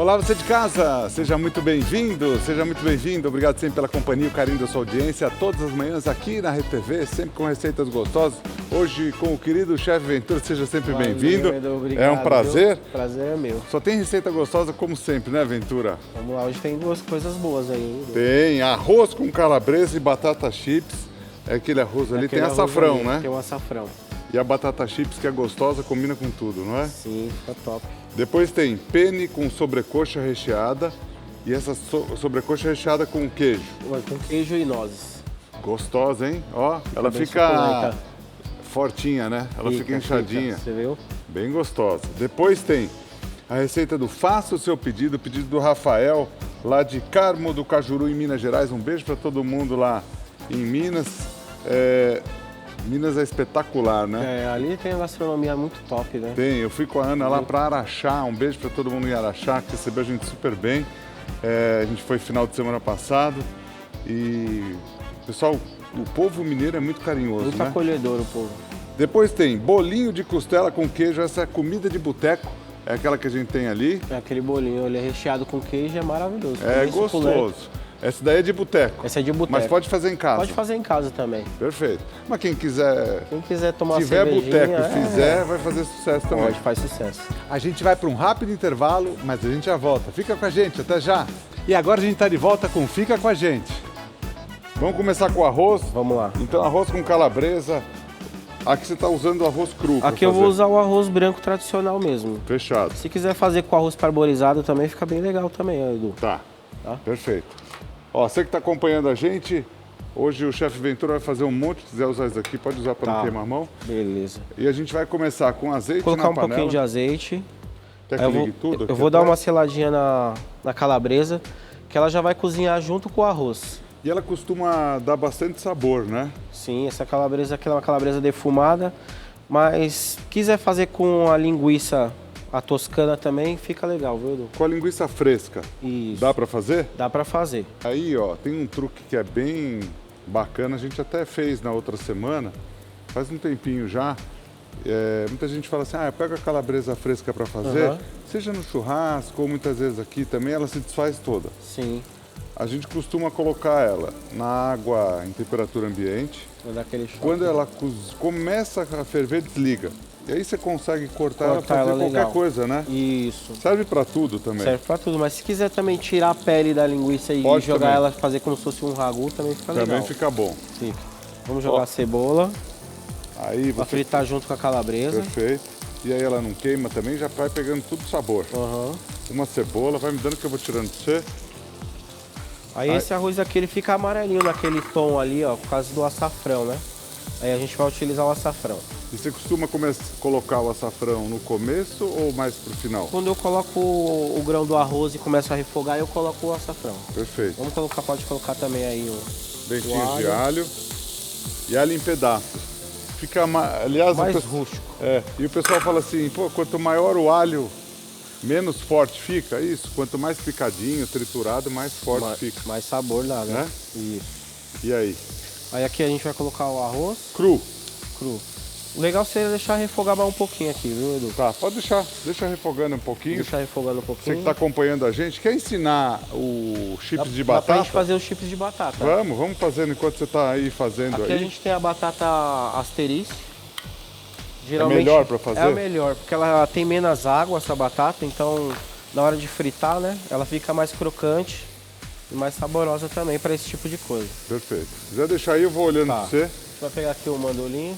Olá, você de casa, seja muito bem-vindo, seja muito bem-vindo. Obrigado sempre pela companhia e o carinho da sua audiência. Todas as manhãs aqui na Rede TV, sempre com receitas gostosas. Hoje com o querido chefe Ventura, seja sempre bem-vindo. Obrigado, é um prazer. Viu? Prazer é meu. Só tem receita gostosa como sempre, né, Ventura? Vamos lá, hoje tem duas coisas boas aí. Tem arroz com calabresa e batata chips. É aquele arroz ali, tem açafrão, né? Tem o açafrão. E a batata chips, que é gostosa, combina com tudo, não é? Sim, fica top. Depois tem penne com sobrecoxa recheada. E essa sobrecoxa recheada com queijo. Com queijo e nozes. Gostosa, hein? Ó, ela bem fica suculenta. fortinha, né? Ela fica inchadinha. Você viu? Bem gostosa. Depois tem a receita do Faça o Seu Pedido, pedido do Rafael, lá de Carmo do Cajuru, em Minas Gerais. Um beijo para todo mundo lá em Minas. Minas é espetacular, né? Ali tem uma gastronomia muito top, né? Tem, eu fui com a Ana lá para Araxá, um beijo para todo mundo em Araxá, que recebeu a gente super bem. A gente foi final de semana passado e, pessoal, o povo mineiro é muito carinhoso, Muito né? acolhedor o povo. Depois tem bolinho de costela com queijo, essa é comida de boteco, é aquela que a gente tem ali. É aquele bolinho, ele é recheado com queijo, é maravilhoso. É bem suculento. gostoso. Essa daí é de boteco. Essa é de boteco. Mas pode fazer em casa. Pode fazer em casa também. Perfeito. Mas quem quiser tomar tiver cervejinha, boteco e fizer, vai fazer sucesso também. Pode, faz sucesso. A gente vai para um rápido intervalo, mas a gente já volta. Fica com a gente, até já. E agora a gente está de volta com Fica com a gente. Vamos começar com o arroz? Vamos lá. Então, arroz com calabresa. Aqui você está usando o arroz cru. Aqui eu vou usar o arroz branco tradicional mesmo. Fechado. Se quiser fazer com arroz parboilizado também, fica bem legal também, Edu. Tá. Perfeito. Ó, você que está acompanhando a gente, hoje o chefe Ventura vai fazer um monte. Se quiser usar isso aqui, pode usar para não queimar a mão. Beleza. E a gente vai começar com azeite Colocar na um panela. pouquinho de azeite. Quer que ligue tudo? Eu vou dar uma seladinha na calabresa, que ela já vai cozinhar junto com o arroz. E ela costuma dar bastante sabor, né? Sim, essa calabresa aqui é uma calabresa defumada, mas quiser fazer com a linguiça, a toscana também, fica legal, viu, Edu? Com a linguiça fresca. Isso. Dá para fazer? Dá pra fazer. Aí, ó, tem um truque que é bem bacana, a gente até fez na outra semana, faz um tempinho já. Muita gente fala assim, pega a calabresa fresca para fazer, seja no churrasco ou muitas vezes aqui também, ela se desfaz toda. Sim. A gente costuma colocar ela na água em temperatura ambiente. Vou dar aquele choque. Quando ela começa a ferver, desliga. E aí você consegue cortar ela para fazer qualquer coisa, né? Isso. Serve para tudo também. Serve pra tudo, mas se quiser também tirar a pele da linguiça e Pode jogar também. ela, fazer como se fosse um ragu, também fica legal. Também fica bom. Fica. Vamos jogar a cebola, Aí pra você... fritar junto com a calabresa. Perfeito. E aí ela não queima também, já vai pegando tudo sabor. Uma cebola, vai me dando que eu vou tirando pra você. Aí esse arroz aqui, ele fica amarelinho naquele tom ali, ó, por causa do açafrão, né? Aí a gente vai utilizar o açafrão. E você costuma colocar o açafrão no começo ou mais pro final? Quando eu coloco o grão do arroz e começo a refogar, eu coloco o açafrão. Perfeito. Vamos colocar, pode colocar também aí o dentinhos de alho. E alho em pedaços. Fica, aliás, mais rústico. E o pessoal fala assim, pô, quanto maior o alho, menos forte fica. Isso, quanto mais picadinho, triturado, mais forte fica. Mais sabor dá, né? Isso. E aí? Aí aqui a gente vai colocar o arroz. Cru. O legal seria deixar refogar mais um pouquinho aqui, viu, Edu? Tá, pode deixar. Deixa refogando um pouquinho. Deixar refogando um pouquinho. Você que está acompanhando a gente, quer ensinar o chips de Dá pra batata? gente fazer os chips de batata. Vamos fazendo enquanto você está aí fazendo. Aqui aí. a gente tem a batata asterisco. É melhor para fazer? É a melhor, porque ela tem menos água, essa batata, então na hora de fritar, né, ela fica mais crocante e mais saborosa também para esse tipo de coisa. Perfeito. Se quiser deixar aí, eu vou olhando para você. A gente vai pegar aqui o mandolinho.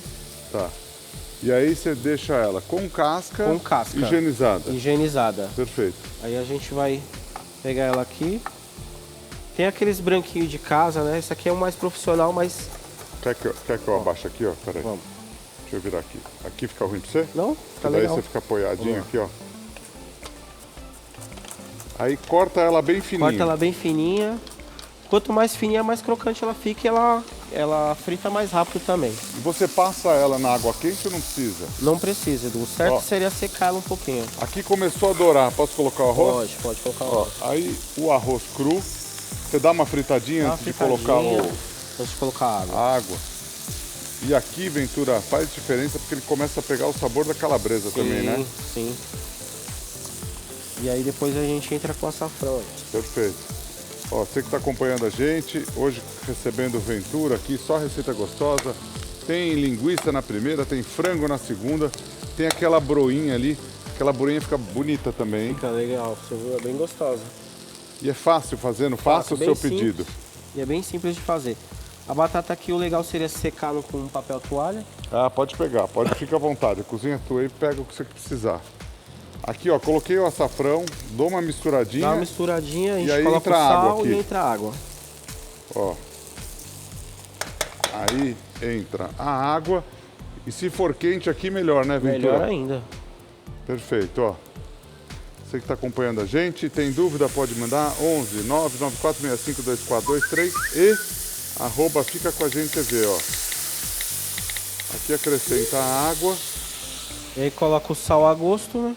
Tá. E aí você deixa ela com casca, higienizada. Higienizada. Perfeito. Aí a gente vai pegar ela aqui. Tem aqueles branquinhos de casa, né? Esse aqui é o mais profissional, mas... Quer que eu abaixe aqui, ó? Peraí. Vamos. Deixa eu virar aqui. Aqui fica ruim pra você? Não, tá daí legal. Você fica apoiadinho aqui, ó. Aí corta ela bem fininha. Corta ela bem fininha. Quanto mais fininha, mais crocante ela fica e ela frita mais rápido também. E você passa ela na água quente ou não precisa? Não precisa, Edu. O certo seria secar ela um pouquinho. Aqui começou a dourar. Posso colocar o arroz? Pode colocar o arroz. Aí o arroz cru. Você dá uma fritadinha antes de colocar antes de colocar a água. E aqui, Ventura, faz diferença porque ele começa a pegar o sabor da calabresa também, né? Sim. E aí depois a gente entra com o açafrão. Perfeito. Ó, você que está acompanhando a gente, hoje recebendo o Ventura aqui, só receita gostosa. Tem linguiça na primeira, tem frango na segunda, tem aquela broinha ali. Aquela broinha fica bonita também, hein? Fica legal, você viu? É bem gostosa. E é fácil fazendo, faça o seu pedido. Simples, e é bem simples de fazer. A batata aqui, o legal seria secar com um papel toalha. Ah, pode pegar, pode ficar à vontade. A cozinha tua aí, pega o que você precisar. Aqui, ó, coloquei o açafrão, dou uma misturadinha. Dá uma misturadinha, a e gente aí coloca o entra água sal aqui. e entra água. Ó. Aí entra a água. E se for quente aqui, melhor, né, Ventura? Melhor ainda. Perfeito, ó. Você que está acompanhando a gente, tem dúvida, pode mandar 11 99465 2423 e @fica com a gente TV, ó. Aqui acrescenta a água, E aí coloca o sal a gosto, né?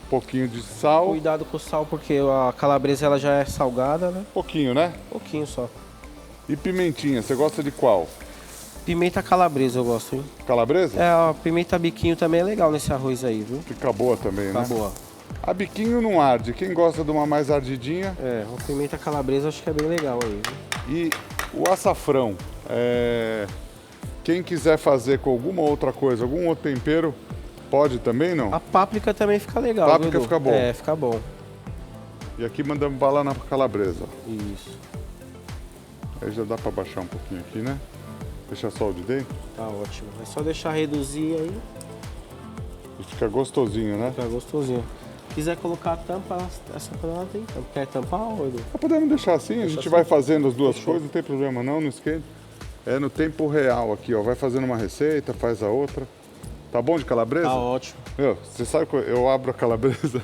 um pouquinho de sal, Cuidado com o sal, porque a calabresa ela já é salgada, né? pouquinho, né? Pouquinho só. E pimentinha, você gosta de qual? Pimenta calabresa eu gosto, hein? Calabresa? É, a pimenta biquinho também é legal nesse arroz aí, viu? Fica boa também, Tá né? boa. A biquinho não arde. Quem gosta de uma mais ardidinha? É, uma pimenta calabresa eu acho que é bem legal aí, viu? E o açafrão, quem quiser fazer com alguma outra coisa, algum outro tempero, pode também, não? A páprica também fica legal, Páprica viu, Edu? fica bom. É, fica bom. E aqui mandamos bala na calabresa. Ó. Isso. Aí já dá pra baixar um pouquinho aqui, né? Deixar só o de dentro. Tá ótimo. É só deixar reduzir aí, E fica gostosinho, né? fica gostosinho. Quiser colocar a tampa, essa panela tem tampa. Quer tampar, Edu? Mas podemos deixar assim, a gente assim. vai fazendo as duas Fechou. coisas, não tem problema não, não esquenta. É no tempo real aqui, ó. Vai fazendo uma receita, faz a outra. Tá bom de calabresa? Tá ótimo. Meu, você sabe que eu abro a calabresa,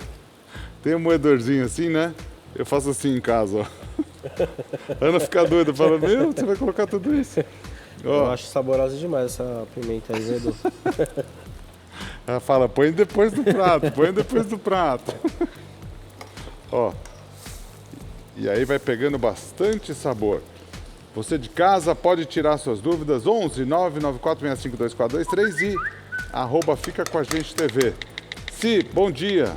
tem um moedorzinho assim, né? Eu faço assim em casa, ó. A Ana fica doida, fala, meu, você vai colocar tudo isso? Eu Ó, acho saborosa demais essa pimenta aí, Edu. ela fala, põe depois do prato, põe depois do prato. Ó, e aí vai pegando bastante sabor. Você de casa pode tirar suas dúvidas, 11 99465 2423 e @fica com a gente TV. Si, bom dia.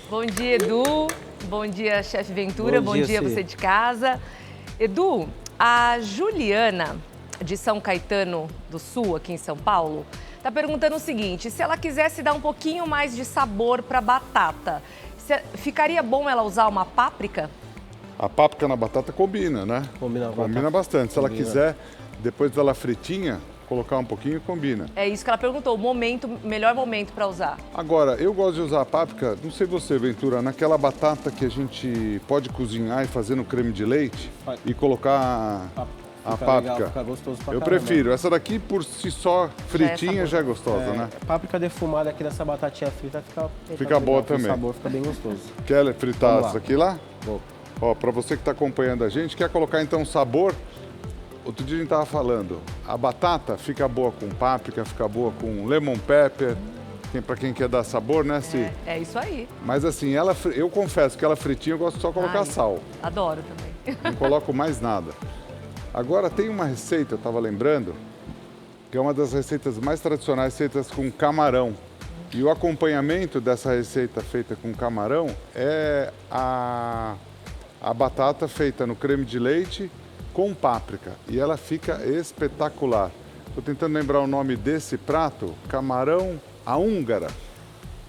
Bom dia, Edu. Bom dia, chefe Ventura. Bom Bom dia, dia, Ci. você de casa. Edu, a Juliana, de São Caetano do Sul, aqui em São Paulo, está perguntando o seguinte: se ela quisesse dar um pouquinho mais de sabor para batata, ficaria bom ela usar uma páprica? A páprica na batata combina, né? Combina com a Combina batata. bastante. Se ela Combina. quiser, depois dela fritinha, colocar um pouquinho, combina. É isso que ela perguntou, o melhor momento para usar. Agora, eu gosto de usar a páprica, não sei você, Ventura, naquela batata que a gente pode cozinhar e fazer no creme de leite Faz. e colocar a Fica páprica. legal, fica gostoso pra Eu caramba. prefiro. Essa daqui, por si só, fritinha, já é gostosa, né? Páprica defumada aqui nessa batatinha frita Fica boa legal, também. O sabor fica bem gostoso. Quer fritar Vamos lá. essa aqui lá? Vou. Ó, pra você que tá acompanhando a gente, quer colocar então sabor? Outro dia a gente tava falando, a batata fica boa com páprica, fica boa com lemon pepper, pra quem quer dar sabor, né, Si? É isso aí. Mas assim, eu confesso que ela fritinha eu gosto só de colocar Ai, sal, Adoro também. não coloco mais nada. Agora tem uma receita, eu tava lembrando, que é uma das receitas mais tradicionais feitas com camarão. E o acompanhamento dessa receita feita com camarão é a batata feita no creme de leite com páprica. E ela fica espetacular. Estou tentando lembrar o nome desse prato, camarão à húngara.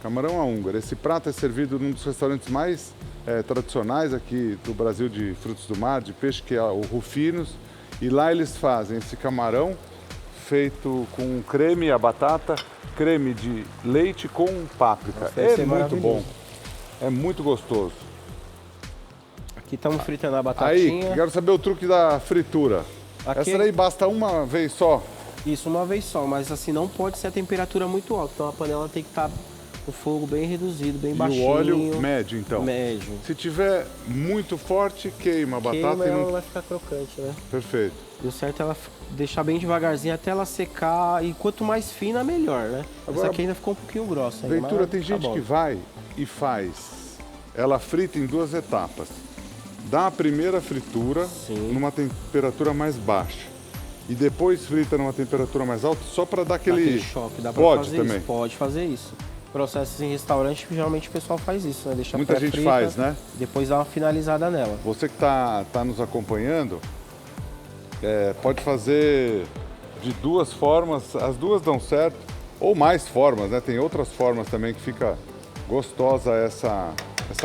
Camarão à húngara. Esse prato é servido num dos restaurantes mais tradicionais aqui do Brasil de frutos do mar, de peixe, que é o Rufinos. E lá eles fazem esse camarão feito com creme, a batata, creme de leite com páprica. Nossa, deve É ser muito maravilhoso. bom. É muito gostoso. Aqui estamos fritando a Aí, batatinha. quero saber o truque da fritura. Aqui- Essa daí basta uma vez só. Isso uma vez só, mas assim, não pode ser a temperatura muito alta. Então a panela tem que estar com o fogo bem reduzido, bem E baixinho. o óleo médio, então. Médio. Se tiver muito forte, queima a batata Queima, e ela não... vai ficar crocante, né? Perfeito. E o certo é ela deixar bem devagarzinho até ela secar. E quanto mais fina, melhor, né? Agora, Essa aqui ainda ficou um pouquinho grossa. ainda, Ventura, mas tem tá gente bom. que vai e faz. Ela frita em duas etapas. Dá a primeira fritura Sim. numa temperatura mais baixa. E depois frita numa temperatura mais alta só para dar aquele Aquele choque, dá pra Pode fazer também. isso? Pode fazer isso. processos em restaurante, geralmente o pessoal faz isso, né? Deixa Muita gente pré-frita, faz, né? Depois dá uma finalizada nela. Você que tá nos acompanhando, pode fazer de duas formas, as duas dão certo, ou mais formas, né? Tem outras formas também que fica gostosa essa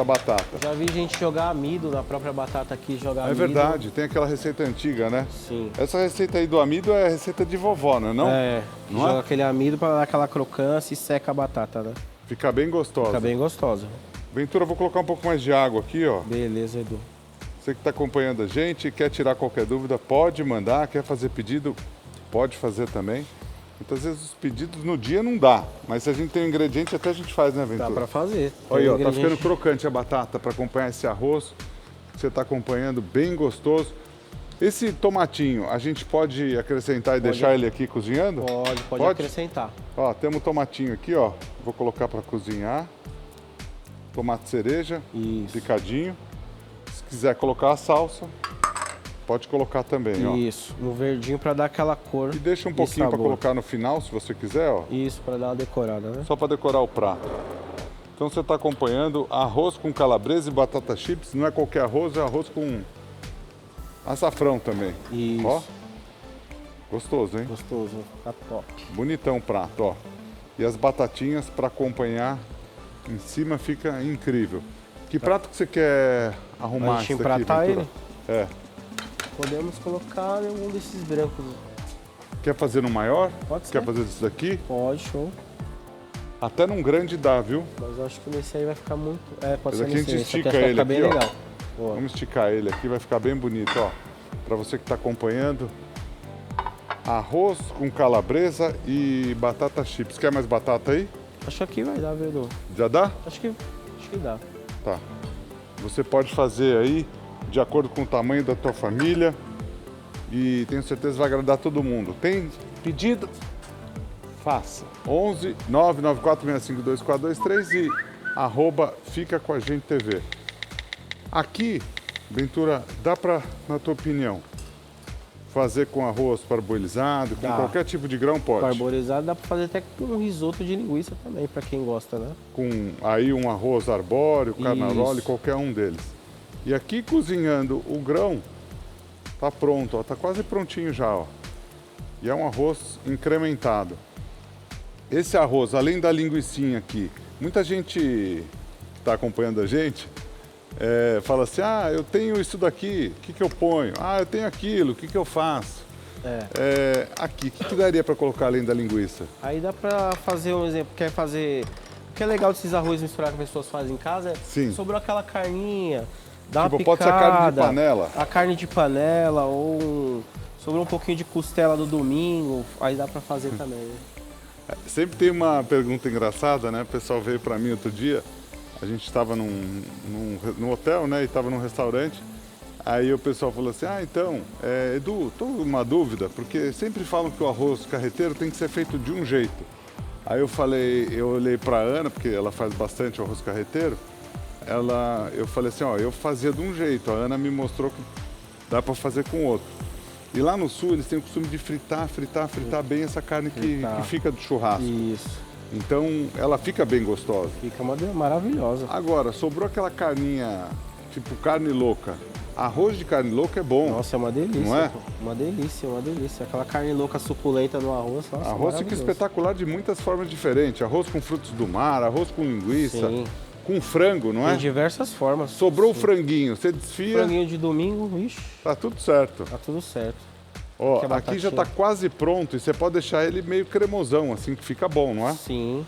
batata. Já vi gente jogar amido na própria batata aqui, jogar amido. É verdade, tem aquela receita antiga, né? Sim. Essa receita aí do amido é a receita de vovó, não é não? Não joga é? aquele amido para dar aquela crocância e seca a batata, né? Fica bem gostosa. Fica bem gostosa. Ventura, eu vou colocar um pouco mais de água aqui, ó. Beleza, Edu. Você que está acompanhando a gente, quer tirar qualquer dúvida, pode mandar. Quer fazer pedido, pode fazer também. Muitas vezes os pedidos no dia não dá, mas se a gente tem um ingrediente, até a gente faz, né, Ventura? Dá pra fazer. Olha aí, ó, tá Ingrediente- ficando crocante a batata para acompanhar esse arroz. Você está acompanhando, bem gostoso. Esse tomatinho, a gente pode acrescentar e deixar ele aqui cozinhando? Pode acrescentar. Ó, temos tomatinho aqui, ó. Vou colocar para cozinhar. Tomate cereja, Isso. picadinho. Se quiser colocar a salsa, pode colocar também, ó. Isso, no verdinho para dar aquela cor. E deixa um e pouquinho para sabor. colocar no final, se você quiser, ó. Isso, para dar uma decorada, né? Só para decorar o prato. Então você está acompanhando arroz com calabresa e batata chips. Não é qualquer arroz, é arroz com açafrão também. Isso. Ó, gostoso, hein? Gostoso, tá top. Bonitão o prato, ó. E as batatinhas para acompanhar em cima fica incrível. Que prato que você quer arrumar A gente isso aqui, empratar Ventura? É. Podemos colocar em algum desses brancos. Quer fazer no maior? Pode ser. Quer fazer isso daqui? Pode, show. Até num grande dá, viu? Mas eu acho que nesse aí vai ficar muito... pode Esse ser aqui a nesse gente aí. Esse estica acho que vai ele ficar bem aqui, ó. legal. Boa. Vamos esticar ele aqui, vai ficar bem bonito, ó. Para você que está acompanhando. Arroz com calabresa e batata chips. Quer mais batata aí? Acho que aqui vai dar, viu, Edu? Já dá? Acho que dá. Tá. Você pode fazer aí de acordo com o tamanho da tua família e tenho certeza que vai agradar todo mundo. Tem pedido? Faça. 11 994652423 e @fica com a gente TV. Aqui, Ventura, dá para, na tua opinião, fazer com arroz parboilizado, com Dá. qualquer tipo de grão pode? Parboilizado dá pra fazer até com um risoto de linguiça também, pra quem gosta, né? Com aí um arroz arbóreo, carnaroli, Isso. qualquer um deles. E aqui cozinhando o grão, tá pronto, ó, tá quase prontinho já, ó. E é um arroz incrementado. Esse arroz, além da linguicinha aqui, muita gente que está acompanhando a gente fala assim, eu tenho isso daqui, o que eu ponho? Eu tenho aquilo, o que eu faço? Aqui, o que daria para colocar além da linguiça? Aí dá pra fazer um exemplo, quer fazer... O que é legal desses arroz misturar que as pessoas fazem em casa é Sim. sobrou aquela carninha, dá Tipo, uma pode picada. ser carne de panela. A carne de panela ou sobrou um pouquinho de costela do domingo, aí dá pra fazer também, né? Sempre tem uma pergunta engraçada, né? O pessoal veio para mim outro dia, a gente estava num hotel, né? E estava num restaurante. Aí o pessoal falou assim, então, Edu, tô com uma dúvida, porque sempre falam que o arroz carreteiro tem que ser feito de um jeito. Aí eu olhei para a Ana, porque ela faz bastante arroz carreteiro, eu falei assim, eu fazia de um jeito, a Ana me mostrou que dá para fazer com outro. E lá no sul eles têm o costume de fritar bem essa carne que fica do churrasco. Isso. Então ela fica bem gostosa. Fica maravilhosa. Agora, sobrou aquela carninha, tipo carne louca. Arroz de carne louca é bom. Nossa, é uma delícia. Não é? Pô. Uma delícia. Aquela carne louca suculenta no arroz. Nossa, Arroz fica maravilhoso. espetacular de muitas formas diferentes. Arroz com frutos do mar, arroz com linguiça, Sim. com frango, não é? Tem diversas formas. Sobrou o Sim. franguinho, você desfia, Franguinho de domingo, ixi, tá tudo certo. tá tudo certo. Ó, Que a aqui já batatinha. tá quase pronto e você pode deixar ele meio cremosão, assim que fica bom, não é? Sim.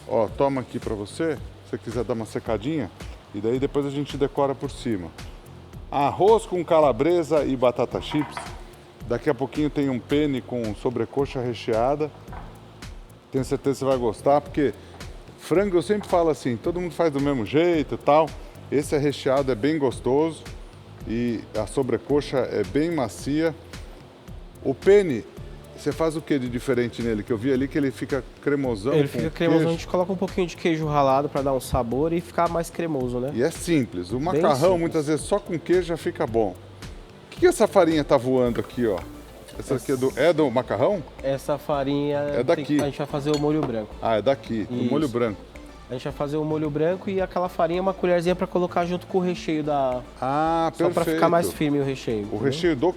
Ó, toma aqui pra você, se você quiser dar uma secadinha, e daí depois a gente decora por cima. Arroz com calabresa e batata chips. Daqui a pouquinho tem um penne com sobrecoxa recheada. Tenho certeza que você vai gostar, porque frango eu sempre falo assim, todo mundo faz do mesmo jeito e tal. Esse é recheado, é bem gostoso e a sobrecoxa é bem macia. O penne, você faz o que de diferente nele? Que eu vi ali que ele fica cremosão. Ele com fica cremoso, a queijo. gente coloca um pouquinho de queijo ralado pra dar um sabor e ficar mais cremoso, né? E é simples. O Bem macarrão, simples. muitas vezes, só com queijo já fica bom. O que essa farinha tá voando aqui, ó? Essa aqui é do macarrão? Essa farinha É daqui. a gente vai fazer o molho branco. Ah, é daqui, o molho branco. A gente vai fazer o molho branco e aquela farinha, uma colherzinha para colocar junto com o recheio da... Ah, Só perfeito. para ficar mais firme o recheio. O entendeu? recheio do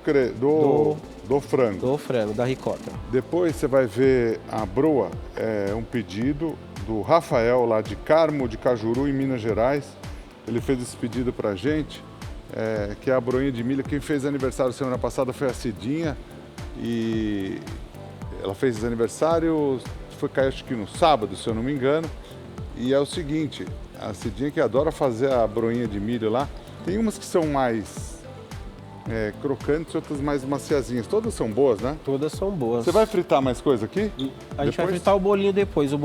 frango. Do frango, da ricota. Depois você vai ver a broa, é um pedido do Rafael, lá de Carmo de Cajuru, em Minas Gerais. Ele fez esse pedido pra gente, que é a broinha de milho. Quem fez aniversário semana passada foi a Cidinha. E ela fez aniversário, foi cair acho que no sábado, se eu não me engano. E é o seguinte, a Cidinha que adora fazer a broinha de milho lá, tem umas que são mais crocantes, outras mais maciazinhas. Todas são boas, né? Todas são boas. Você vai fritar mais coisa aqui? A gente vai fritar o bolinho depois. A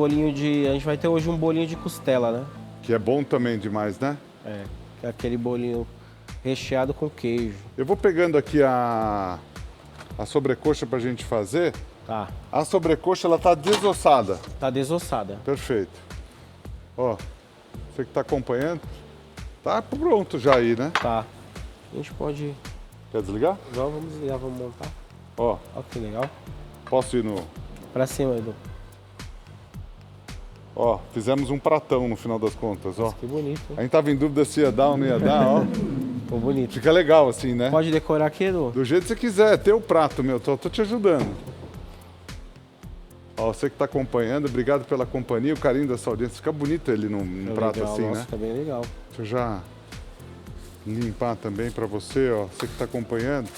gente vai ter hoje um bolinho de costela, né? Que é bom também demais, né? Que é aquele bolinho recheado com queijo. Eu vou pegando aqui a sobrecoxa pra gente fazer. Tá. A sobrecoxa, ela tá desossada. Tá desossada. Perfeito. Ó, você que tá acompanhando, tá pronto já aí, né? Tá. A gente pode... Quer desligar? Vamos desligar, vamos montar. Ó, Olha que legal. posso ir no... Pra cima, Edu. Ó, fizemos um pratão no final das contas, ó. Que bonito, A hein? gente tava em dúvida se ia dar ou não ia dar, ó. Ficou bonito. Fica legal assim, né? Pode decorar aqui, Edu? Do jeito que você quiser, teu prato, meu, tô te ajudando. Ó, você que tá acompanhando, obrigado pela companhia, o carinho dessa audiência. Fica bonito ele num prato legal, assim, nossa, né? Fica bem legal. Deixa eu já limpar também para você, ó, você que está acompanhando.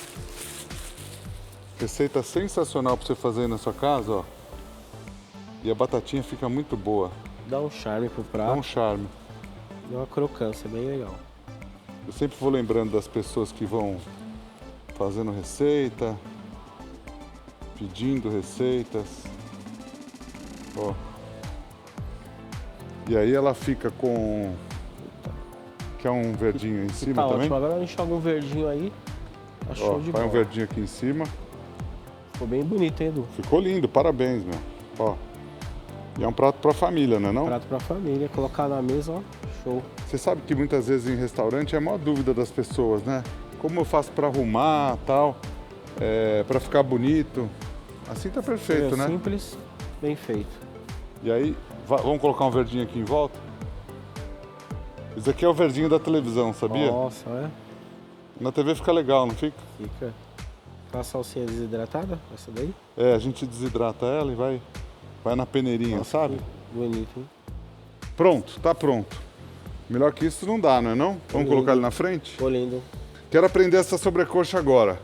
Receita sensacional para você fazer aí na sua casa, ó. E a batatinha fica muito boa, Dá um charme pro prato. dá um charme. Dá uma crocância, bem legal. Eu sempre vou lembrando das pessoas que vão fazendo receita, pedindo receitas. Ó. E aí ela fica com... Quer um verdinho em cima Tá também? ótimo. Agora a gente joga um verdinho aí. Tá show Ó, de vai bola. um verdinho aqui em cima. Ficou bem bonito, hein, Edu? Ficou lindo, parabéns, meu. Ó. E é um prato pra família, né não? Prato pra família. Colocar na mesa, ó. Show. Você sabe que muitas vezes em restaurante é a maior dúvida das pessoas, né? Como eu faço pra arrumar, tal, pra ficar bonito. Assim tá perfeito, né? Simples, bem feito. E aí, vamos colocar um verdinho aqui em volta? Esse aqui é o verdinho da televisão, sabia? Nossa, é? Na TV fica legal, não fica? Fica. Aquela salsinha desidratada, essa daí. É, a gente desidrata ela e vai na peneirinha, sabe? Bonito, hein? Pronto, tá pronto. Melhor que isso não dá, não é não? Vamos colocar ele na frente? Ficou lindo. Quero aprender essa sobrecoxa agora.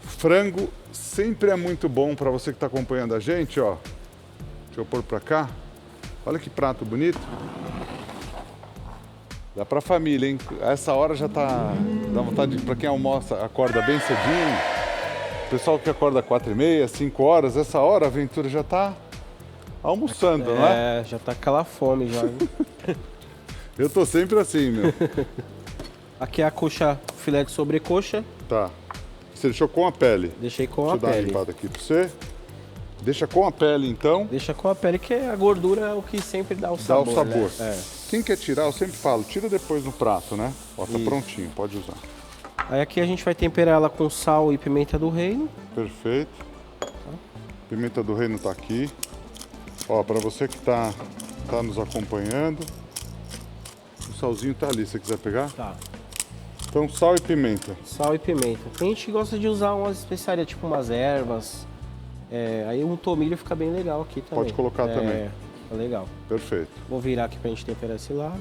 Frango sempre é muito bom para você que está acompanhando a gente, ó. Deixa eu pôr para cá. Olha que prato bonito. Dá para família, hein? Essa hora já tá... Dá vontade para quem almoça, acorda bem cedinho. O pessoal que acorda 4h30, 5 horas, essa hora a aventura já tá almoçando, não é? É, já tá com aquela fome já. Hein? Eu tô sempre assim, meu. Aqui é a coxa, filé de sobrecoxa. Tá. Você deixou com a pele. Deixei com Deixa a eu dar uma pele. limpada aqui para você. Deixa com a pele, então. Deixa com a pele, que a gordura é o que sempre dá o Dá sabor. o sabor. Né? É. Quem quer tirar, eu sempre falo, tira depois no prato, né? Ó, tá Isso. prontinho, pode usar. Aí aqui a gente vai temperar ela com sal e pimenta do reino. Perfeito. Pimenta do reino tá aqui. Ó, pra você que tá nos acompanhando, o salzinho tá ali, se você quiser pegar. Tá. Então, sal e pimenta. Sal e pimenta. Tem gente que gosta de usar umas especiarias, tipo umas ervas. Aí um tomilho fica bem legal aqui também. Pode colocar também. Tá legal. Perfeito. Vou virar aqui pra gente temperar esse lado.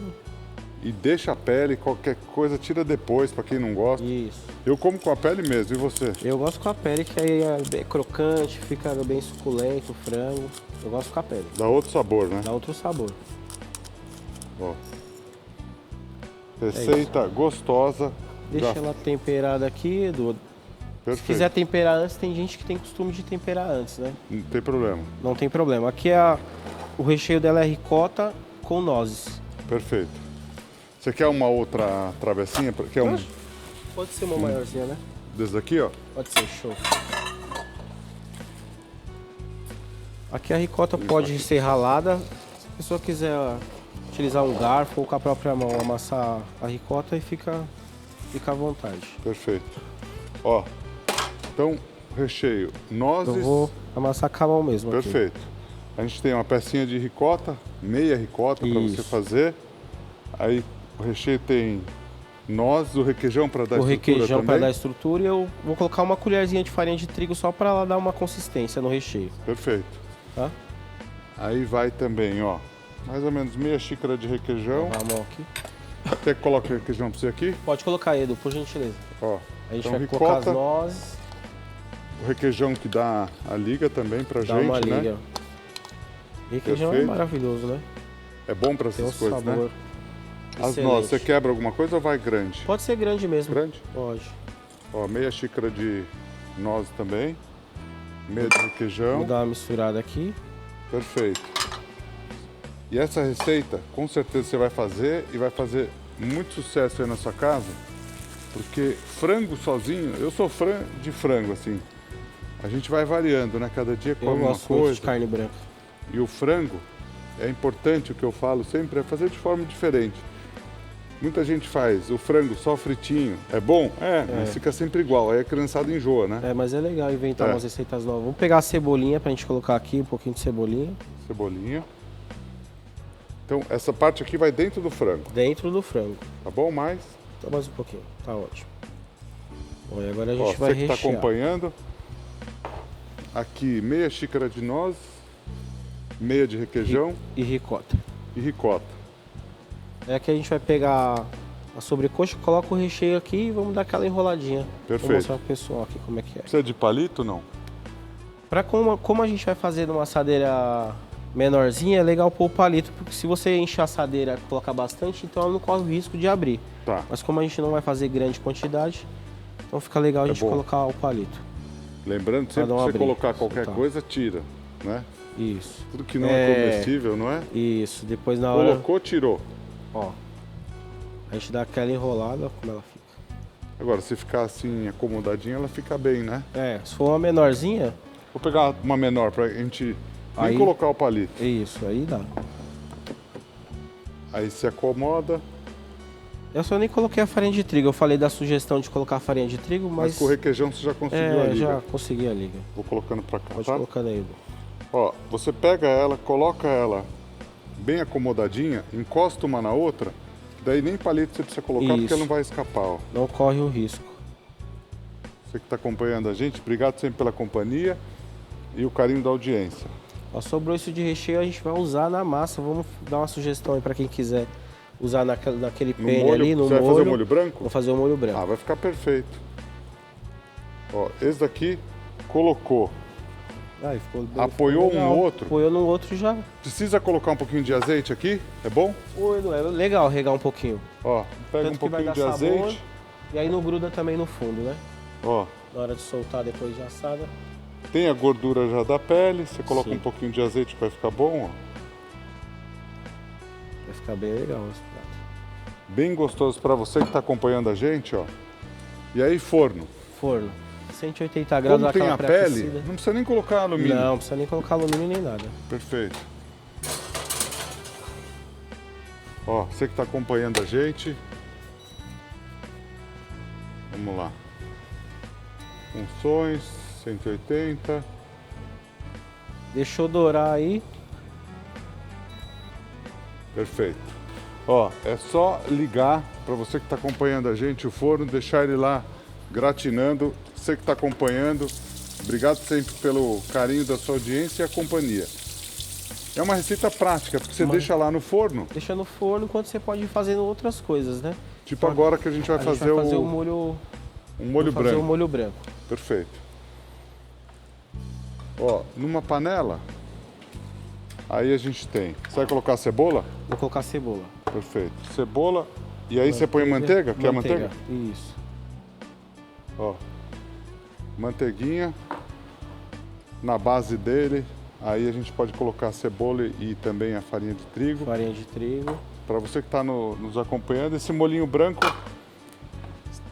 E deixa a pele, qualquer coisa, tira depois, pra quem não gosta. Isso. Eu como com a pele mesmo, e você? Eu gosto com a pele, que aí é bem crocante, fica bem suculento o frango. Eu gosto com a pele. Dá outro sabor, né? Dá outro sabor. Ó. Receita gostosa. Deixa Já- ela temperada aqui, Edu. Se Perfeito. quiser temperar antes, tem gente que tem costume de temperar antes, né? Não tem problema. Não tem problema. Aqui o recheio dela é ricota com nozes. Perfeito. Você quer uma outra travessinha? Quer um Pode ser uma maiorzinha, né? desse daqui, ó? Pode ser, show. Aqui a ricota pode ser ralada. Se a pessoa quiser utilizar um garfo ou com a própria mão amassar a ricota, e fica à vontade. Perfeito. Ó, então recheio, nozes. Eu vou amassar com a mão mesmo aqui. Perfeito. A gente tem uma pecinha de ricota, meia ricota para você Isso. fazer. Aí o recheio tem nozes, o requeijão para dar O estrutura requeijão para também. dar estrutura e eu vou colocar uma colherzinha de farinha de trigo só para ela dar uma consistência no recheio, Perfeito. tá? Aí vai também, ó, mais ou menos meia xícara de requeijão. Lavar a mão aqui. Quer que coloque o requeijão para você aqui? Pode colocar, Edu, por gentileza. Ó, A gente então vai colocar as ricota, nozes, o requeijão que dá a liga também pra dar gente, uma né? liga. Requeijão Perfeito. é maravilhoso, né? É bom para Tem um essas coisas, sabor né? As excelente. nozes, você quebra alguma coisa ou vai grande? Pode ser grande mesmo. Grande? Pode. Ó, meia xícara de nozes também. Meia de requeijão. Vou dar uma misturada aqui. Perfeito. E essa receita, com certeza você vai fazer e vai fazer muito sucesso aí na sua casa, porque frango sozinho, eu sou fã de frango, assim. A gente vai variando, né? Cada dia Eu come uma gosto muito coisa. de carne branca. E o frango, é importante, o que eu falo sempre, é fazer de forma diferente. Muita gente faz o frango só fritinho. É bom? Mas fica sempre igual. Aí a criançada enjoa, né? É, mas é legal inventar umas receitas novas. Vamos pegar a cebolinha pra gente colocar aqui, um pouquinho de cebolinha. Cebolinha. Então, essa parte aqui vai dentro do frango, Dentro do frango. tá bom? Mais, Só mais um pouquinho, tá ótimo. Bom, e agora a ó, gente vai você que tá rechear. acompanhando, aqui meia xícara de nozes, meia de requeijão E ricota. e ricota. É que a gente vai pegar a sobrecoxa, coloca o recheio aqui e vamos dar aquela enroladinha. Perfeito. Vou mostrar pro pessoal aqui como é que é. Precisa de palito, não? Pra como a gente vai fazer numa assadeira menorzinha, é legal pôr o palito, porque se você encher a assadeira e colocar bastante, então ela não corre o risco de abrir. Tá. Mas como a gente não vai fazer grande quantidade, então fica legal a gente bom. colocar o palito. Lembrando, sempre dar que uma você abrir. colocar qualquer Tá. coisa, tira, né? Isso. Tudo que não é comestível, não é? Isso. Depois na hora, Colocou, tirou. ó, a gente dá aquela enrolada, ó, como ela fica. Agora, se ficar assim, acomodadinha, ela fica bem, né? É, se for uma menorzinha, Vou pegar uma menor pra gente nem Aí- colocar o palito. isso, aí dá. Aí se acomoda, Eu só nem coloquei a farinha de trigo. Eu falei da sugestão de colocar a farinha de trigo, mas mas com o requeijão você já conseguiu a liga. já consegui a liga. Vou colocando pra cá, Pode tá? colocar aí. Ó, você pega ela, coloca ela bem acomodadinha, encosta uma na outra, daí nem palito você precisa colocar porque Isso. ela não vai escapar, ó. Não corre o risco. Você que está acompanhando a gente, obrigado sempre pela companhia e o carinho da audiência. Ó, sobrou isso de recheio, a gente vai usar na massa. Vamos dar uma sugestão aí para quem quiser usar naquele No penne molho, ali, no você vai fazer o molho branco? Vou fazer o molho branco. Ah, vai ficar perfeito. Ó, esse daqui colocou. Aí, ficou bem, Apoiou ficou um legal. no outro? Apoiou no outro já. Precisa colocar um pouquinho de azeite aqui? É bom? Oi, não é legal regar um pouquinho. Ó, pega Tanto um que vai pouquinho dar de sabor. azeite. E aí não gruda também no fundo, né? Ó, Na hora de soltar depois de assada. tem a gordura já da pele, você coloca Sim. um pouquinho de azeite que vai ficar bom, ó. Vai ficar bem legal esse prato. Bem gostoso para você que está acompanhando a gente, ó. E aí, forno. Forno. 180 graus, Como tem aquela a pele, pré-aquecida. não precisa nem colocar alumínio. Não, não precisa nem colocar alumínio nem nada. Perfeito. Ó, você que está acompanhando a gente. Vamos lá. Funções, 180. Deixou dourar aí. Perfeito. Ó, é só ligar para você que está acompanhando a gente o forno, deixar ele lá gratinando. Você que está acompanhando, obrigado sempre pelo carinho da sua audiência e a companhia. É uma receita prática, porque você deixa lá no forno, Deixa no forno enquanto você pode ir fazendo outras coisas, né? tipo agora que a gente vai A gente fazer, vai fazer o molho, um molho fazer branco. o molho branco. Perfeito. Ó, numa panela, aí a gente tem. Você vai colocar a cebola? Vou colocar cebola. Perfeito. Cebola. E aí você põe manteiga? Quer manteiga? Isso. Ó. Manteiguinha. Na base dele. Aí a gente pode colocar a cebola e também a farinha de trigo. Farinha de trigo. Para você que está nos acompanhando, esse molhinho branco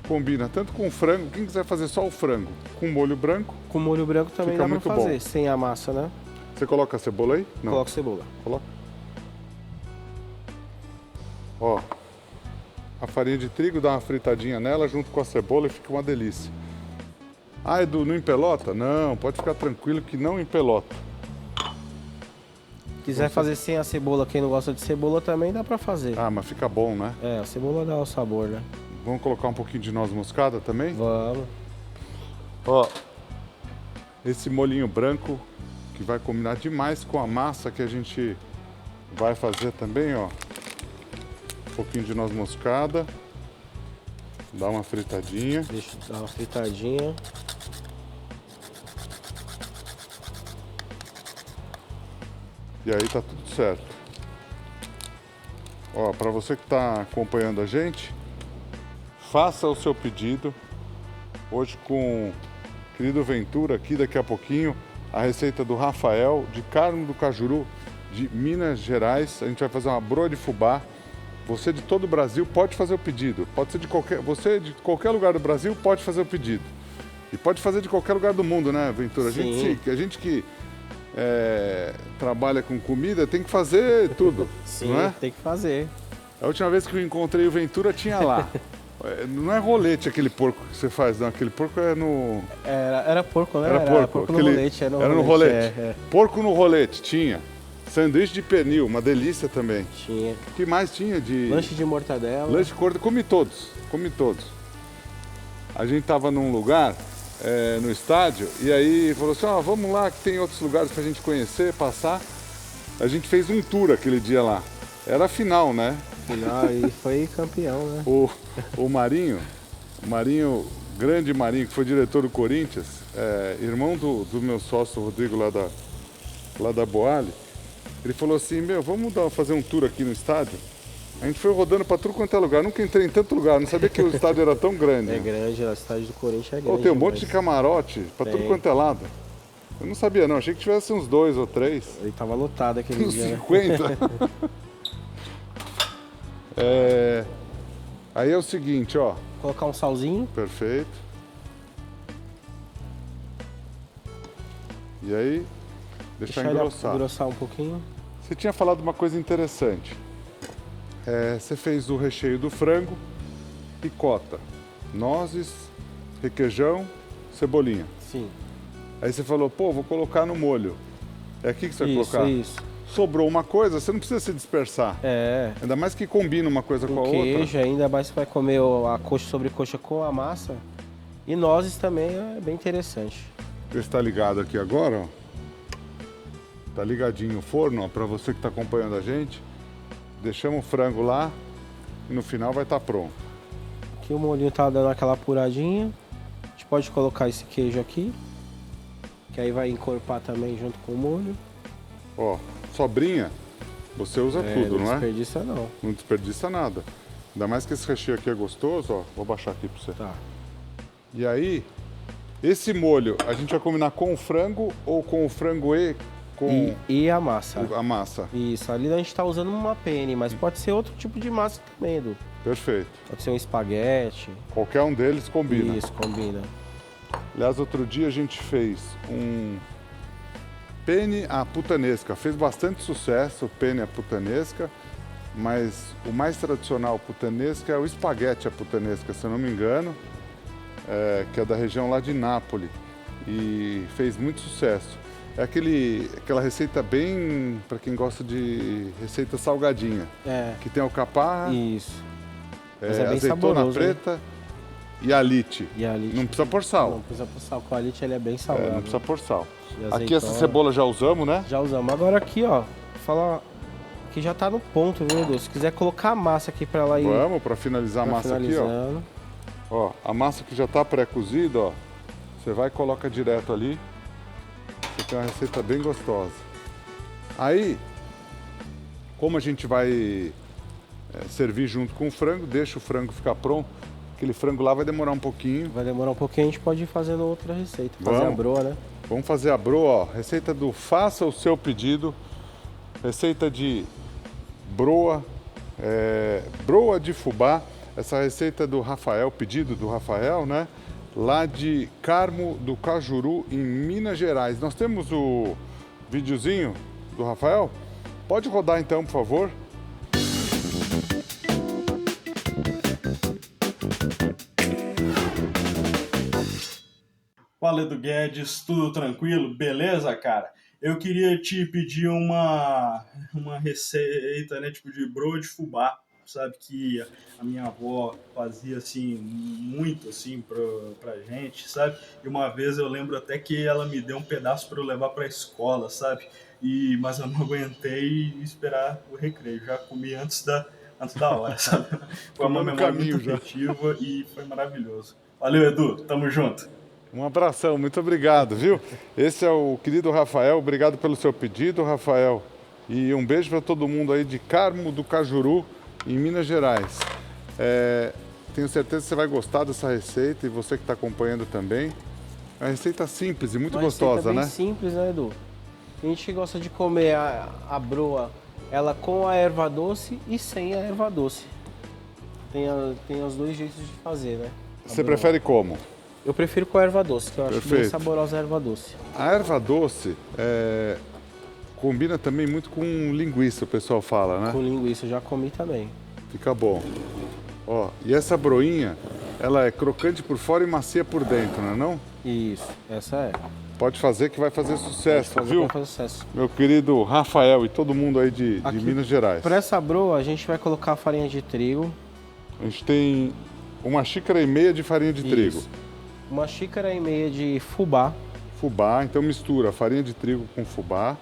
combina tanto com frango. Quem quiser fazer só o frango com molho branco, Com molho branco também Fica dá pra muito fazer, bom. sem a massa, né? você coloca a cebola aí? Não. Coloco cebola. Coloca. Ó, a farinha de trigo, dá uma fritadinha nela junto com a cebola e fica uma delícia. Ah, Edu, não empelota? Não, pode ficar tranquilo que não empelota. Quiser fazer sem a cebola, quem não gosta de cebola também dá pra fazer. Ah, mas fica bom, né? É, a cebola dá o sabor, né? Vamos colocar um pouquinho de noz moscada também? Vamos. Ó, esse molhinho branco que vai combinar demais com a massa que a gente vai fazer também, ó. Um pouquinho de noz moscada. Dá uma fritadinha. Deixa eu dar uma fritadinha. E aí tá tudo certo. Ó, para você que está acompanhando a gente, faça o seu pedido. Hoje com o querido Ventura aqui, daqui a pouquinho, a receita do Rafael, de Carmo do Cajuru, de Minas Gerais. A gente vai fazer uma broa de fubá. Você de todo o Brasil pode fazer o pedido. Pode ser você de qualquer lugar do Brasil pode fazer o pedido. E pode fazer de qualquer lugar do mundo, né, Ventura? Sim. A gente que trabalha com comida tem que fazer tudo. Sim, não é? tem que fazer. A última vez que eu encontrei o Ventura tinha lá. Não é rolete aquele porco que você faz, não. Aquele porco é no... Era porco, né? Era porco. no rolete. Era no rolete. É. Porco no rolete, tinha. Sanduíche de pernil, uma delícia também. Tinha. O que mais tinha de... Lanche de mortadela. Lanche de corda, comi todos. A gente tava num lugar, no estádio, e aí falou assim, ó, vamos lá que tem outros lugares pra gente conhecer, passar. A gente fez um tour aquele dia lá. Era a final, né? Final, e foi campeão, né? O Marinho, grande Marinho, que foi diretor do Corinthians, irmão do meu sócio Rodrigo lá da Boali, ele falou assim, vamos fazer um tour aqui no estádio. A gente foi rodando para tudo quanto é lugar, nunca entrei em tanto lugar, não sabia que o estádio era tão grande. É grande, o estádio do Corinthians é grande. Tem um monte de camarote para tudo Tem. quanto é lado. Eu não sabia não, achei que tivesse uns 2 ou 3. Ele tava lotado aquele Uns dia, né? 50. Aí é o seguinte, ó. Colocar um salzinho. Perfeito. E aí, deixar Deixar ele engrossar. engrossar um pouquinho. Você tinha falado uma coisa interessante. Você fez o recheio do frango, ricota, nozes, requeijão, cebolinha. Sim. Aí você falou, vou colocar no molho. É aqui que você vai colocar? Isso. Sobrou uma coisa, você não precisa se dispersar. É. Ainda mais que combina uma coisa com a O outra. queijo, ainda mais você vai comer a coxa sobre coxa com a massa. E nozes também é bem interessante. Ele está ligado aqui agora, ó. Tá ligadinho o forno, ó, para você que está acompanhando a gente. Deixamos o frango lá e no final vai estar pronto. Aqui o molhinho tá dando aquela apuradinha. A gente pode colocar esse queijo aqui, que aí vai encorpar também junto com o molho. Ó, sobrinha, você usa tudo, não é? Não desperdiça não. Não desperdiça nada. Ainda mais que esse recheio aqui é gostoso, ó. Vou baixar aqui para você. Tá. E aí, esse molho, a gente vai combinar com o frango ou com o frango e com E a massa. a massa? Isso, ali a gente tá usando uma penne, mas pode ser outro tipo de massa também, Edu. Perfeito. Pode ser um espaguete. Qualquer um deles combina. Isso, combina. Aliás, outro dia a gente fez um penne à putanesca. Fez bastante sucesso o penne à putanesca, mas o mais tradicional putanesca é o espaguete à putanesca, se eu não me engano, que é da região lá de Nápoles. E fez muito sucesso. É aquela receita bem, para quem gosta de receita salgadinha, que tem alcaparra, Isso. Mas é bem azeitona saboroso, preta e alite. E ali. Não precisa pôr sal. Não precisa pôr sal. Com a alite ele é bem salgado. Não precisa pôr sal. E Aqui essa azeitona. cebola já usamos, né? Já usamos. Agora aqui, ó, falar que já tá no ponto, viu, Edu? Se quiser colocar a massa aqui pra ela ir. Vamos, para finalizar a massa aqui, ó. Ó, a massa que já tá pré-cozida, ó. Você vai e coloca direto ali. Você tem uma receita bem gostosa. Aí, como a gente vai servir junto com o frango, deixa o frango ficar pronto. Aquele frango lá vai demorar um pouquinho. Vai demorar um pouquinho, a gente pode ir fazendo outra receita. Fazer Vamos. a broa, né? Vamos fazer a broa, ó. Receita do faça o seu pedido. Receita de broa, broa de fubá. Essa receita é do Rafael, pedido do Rafael, né? Lá de Carmo do Cajuru, em Minas Gerais. Nós temos o videozinho do Rafael? Pode rodar então, por favor. Fala, Edu Guedes, tudo tranquilo? Beleza, cara? Eu queria te pedir uma receita, né, tipo de broa de fubá, sabe, que a minha avó fazia, assim, muito, assim, pra gente, sabe? E uma vez eu lembro até que ela me deu um pedaço para eu levar pra escola, sabe? Mas eu não aguentei esperar o recreio, já comi antes da hora, sabe? Foi uma memória muito afetiva e foi maravilhoso. Valeu, Edu, tamo junto. Um abração, muito obrigado, viu? Esse é o querido Rafael, obrigado pelo seu pedido, Rafael. E um beijo para todo mundo aí de Carmo do Cajuru, em Minas Gerais. Tenho certeza que você vai gostar dessa receita e você que está acompanhando também. É uma receita simples e muito gostosa, né? Simples, né, Edu? A gente gosta de comer a broa, ela com a erva doce e sem a erva doce. Tem os dois jeitos de fazer, né? Você prefere como? Eu prefiro com a erva doce, que eu acho bem saborosa a erva doce. A erva doce combina também muito com linguiça, o pessoal fala, né? Com linguiça, eu já comi também. Fica bom. Ó, e essa broinha, ela é crocante por fora e macia por dentro, não é não? Isso, essa é. Pode fazer que vai fazer sucesso, viu? Vai fazer sucesso. Meu querido Rafael e todo mundo aí de Minas Gerais. Para essa broa, a gente vai colocar a farinha de trigo. A gente tem 1,5 xícaras de farinha de trigo. 1,5 xícaras de fubá. Fubá, então mistura a farinha de trigo com fubá.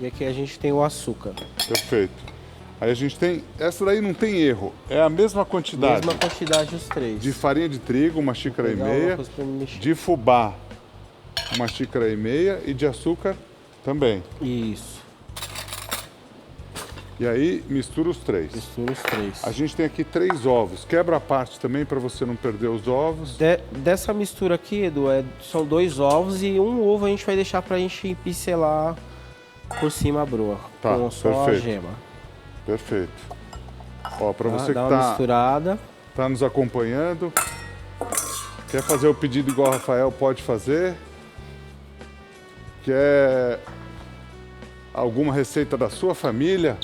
E aqui a gente tem o açúcar. Perfeito. Aí a gente tem, essa daí não tem erro, é a mesma quantidade. Mesma quantidade os três. De farinha de trigo, 1,5 xícaras. De fubá, 1,5 xícaras e de açúcar também. Isso. E aí mistura os três. Mistura os três. A gente tem aqui 3 ovos. Quebra a parte também para você não perder os ovos. Dessa mistura aqui, Edu, são 2 ovos e um ovo a gente vai deixar pra gente pincelar por cima a broa. Tá, com só perfeito. a gema. Perfeito. Ó, para você dá que uma misturada. tá nos acompanhando, quer fazer o pedido igual o Rafael, pode fazer. Quer alguma receita da sua família,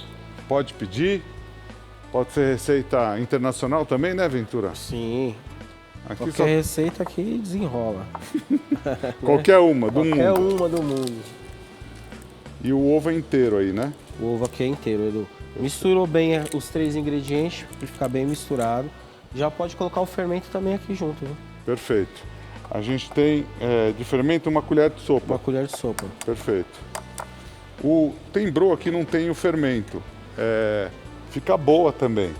pode pedir. Pode ser receita internacional também, né, Ventura? Sim. Aqui Qualquer receita aqui desenrola. Qualquer uma do mundo. Qualquer uma do mundo. E o ovo é inteiro aí, né? O ovo aqui é inteiro, Edu. Misturou bem os 3 ingredientes para ficar bem misturado. Já pode colocar o fermento também aqui junto, viu? Perfeito. A gente tem de fermento 1 colher de sopa. 1 colher de sopa. Perfeito. Tem broa que não tem o fermento. Fica boa também.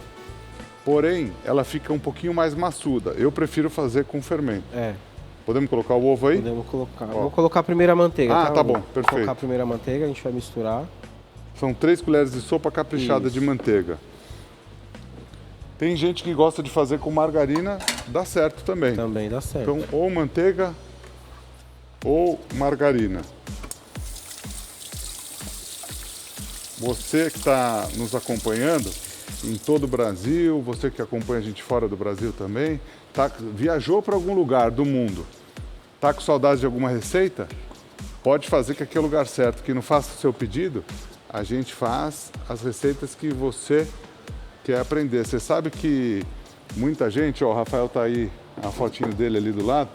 Porém, ela fica um pouquinho mais maçuda. Eu prefiro fazer com fermento. Podemos colocar o ovo aí? Podemos colocar. Vou colocar a primeira manteiga. Ah, tá bom, Vou perfeito. colocar a primeira manteiga, a gente vai misturar. São 3 colheres de sopa caprichada de manteiga. Tem gente que gosta de fazer com margarina, dá certo também. Também dá certo. Então, ou manteiga ou margarina. Você que está nos acompanhando em todo o Brasil, você que acompanha a gente fora do Brasil também, viajou para algum lugar do mundo, tá com saudade de alguma receita? Pode fazer que aqui é o lugar certo, que não faça o seu pedido, a gente faz as receitas que você quer aprender. Você sabe que muita gente, ó, o Rafael tá aí, a fotinho dele ali do lado,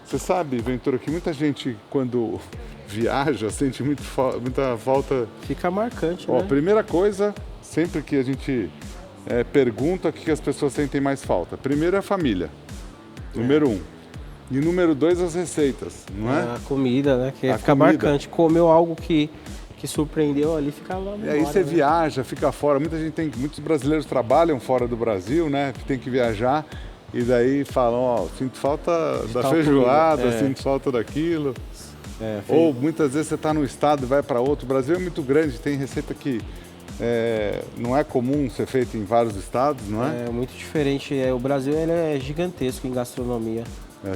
você sabe, Ventura, que muita gente quando viaja sente muita falta. Fica marcante, ó, né? Primeira coisa, sempre que a gente pergunta o que as pessoas sentem mais falta. Primeiro é a família, número 1. E número 2, as receitas, não é? A comida, né? Que fica comida. marcante. Comeu algo que surpreendeu ali, fica lá na memória, E aí você né? viaja, fica fora. Muitos brasileiros trabalham fora do Brasil, né? Tem que viajar e daí falam, ó, sinto falta da tal feijoada, comida, sinto falta daquilo. Ou muitas vezes você está no estado e vai para outro. O Brasil é muito grande, tem receita que não é comum ser feita em vários estados, não é? É muito diferente. O Brasil ele é gigantesco em gastronomia.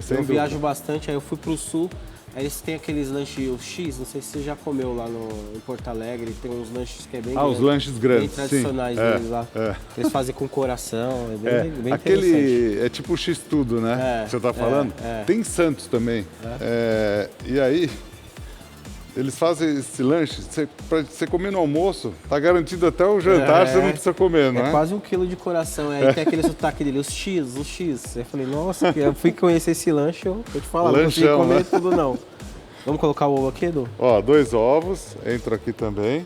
Sem eu dúvida. viajo bastante, aí eu fui pro sul, aí eles têm aqueles lanches, o X, não sei se você já comeu lá em Porto Alegre, tem uns lanches que é bem os lanches grandes, bem tradicionais sim. deles lá. Que eles fazem com coração, é bem aquele interessante. é tipo o X-tudo, né? Que você tá falando? Tem Santos também. E aí, eles fazem esse lanche, pra você comer no almoço, tá garantido até o jantar, você não precisa comer, não é? É quase 1 quilo de coração. Aí tem aquele sotaque dele, os X. Eu falei, nossa, eu fui conhecer esse lanche, eu te falar, não consegui comer né? tudo não. Vamos colocar o ovo aqui, Edu? Ó, 2 ovos, entra aqui também.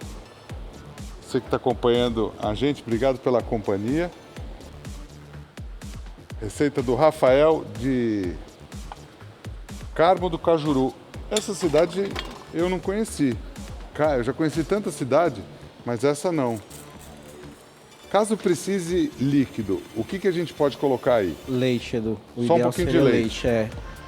Você que está acompanhando a gente, obrigado pela companhia. Receita do Rafael de Carmo do Cajuru. Essa cidade eu não conheci. Eu já conheci tanta cidade, mas essa não. Caso precise líquido, o que a gente pode colocar aí? Leite, Edu. O Só um ideal pouquinho seria de leite.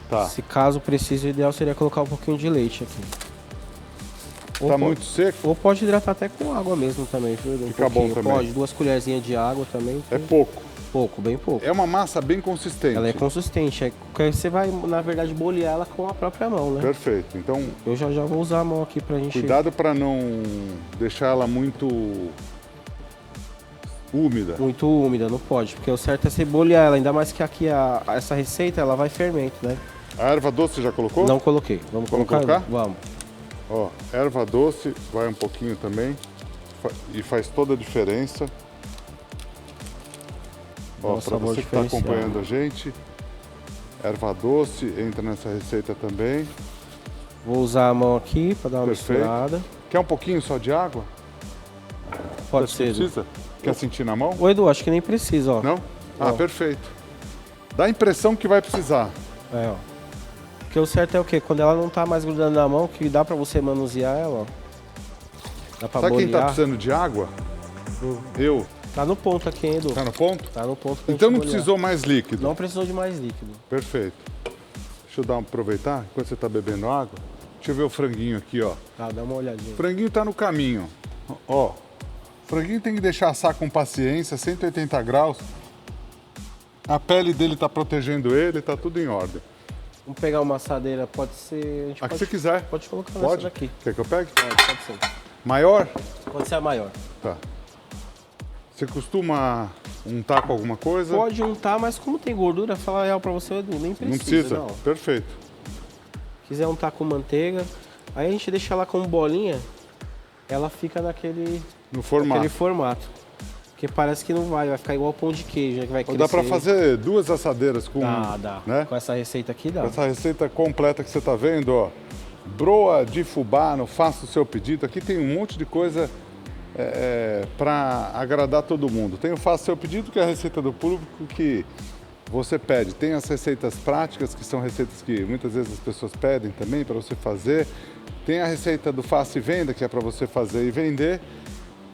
Tá. Se caso precise, o ideal seria colocar um pouquinho de leite aqui. Tá muito seco? Ou pode hidratar até com água mesmo também, viu, Edu? Fica bom também. Pode, 2 colherzinhas de água também. É pouco. Pouco, bem pouco. É uma massa bem consistente. Ela é consistente, você vai, na verdade, bolear ela com a própria mão, né? Perfeito. Então, Eu já vou usar a mão aqui pra gente... cuidado para não deixar ela muito úmida. Muito úmida, não pode, porque o certo é você bolear ela, ainda mais que aqui essa receita, ela vai fermento, né? A erva doce você já colocou? Não coloquei. Vamos colocar? colocar? Vamos. Ó, erva doce vai um pouquinho também e faz toda a diferença. Ó, Dá um para sabor você que está diferenciado. acompanhando a gente, erva doce entra nessa receita também. Vou usar a mão aqui para dar uma Perfeito. misturada. Quer um pouquinho só de água? Pode Você ser, Edu. precisa? Quer sentir na mão? Ô, Edu, acho que nem precisa, ó. Não? Ah, Ó. perfeito. Dá a impressão que vai precisar. É, ó. Porque o certo é o quê? Quando ela não tá mais grudando na mão, que dá pra você manusear ela, ó. Dá pra Sabe quem tá bolear. precisando de água? Eu. Tá no ponto aqui, hein, Edu? Tá no ponto? Tá no ponto pra Então gente não bolear. precisou mais líquido. Não precisou de mais líquido. Perfeito. Deixa eu aproveitar, enquanto você está bebendo água. Deixa eu ver o franguinho aqui, ó. Tá, dá uma olhadinha. O franguinho tá no caminho. Ó, o franguinho tem que deixar assar com paciência, 180 graus. A pele dele tá protegendo ele, tá tudo em ordem. Vamos pegar uma assadeira, pode ser... A gente A que pode, você quiser. Pode colocar nessa Pode? daqui. Quer que eu pegue? Pode ser. Maior? Pode ser a maior. Tá. Você costuma untar com alguma coisa? Pode untar, mas como tem gordura, falar real pra você, Edu, nem precisa. Não precisa? Não. Perfeito. Quiser untar com manteiga, aí a gente deixa ela como bolinha, ela fica naquele No formato. aquele formato. Porque parece que não vai ficar igual pão de queijo, né, que vai crescer. Dá para fazer 2 assadeiras com... Dá. Né? Com essa receita aqui dá. Essa receita completa que você está vendo, ó. Broa de fubá, no Faça o Seu Pedido. Aqui tem um monte de coisa para agradar todo mundo. Tem o Faça o Seu Pedido, que é a receita do público que você pede. Tem as receitas práticas, que são receitas que muitas vezes as pessoas pedem também para você fazer. Tem a receita do Faça e Venda, que é para você fazer e vender.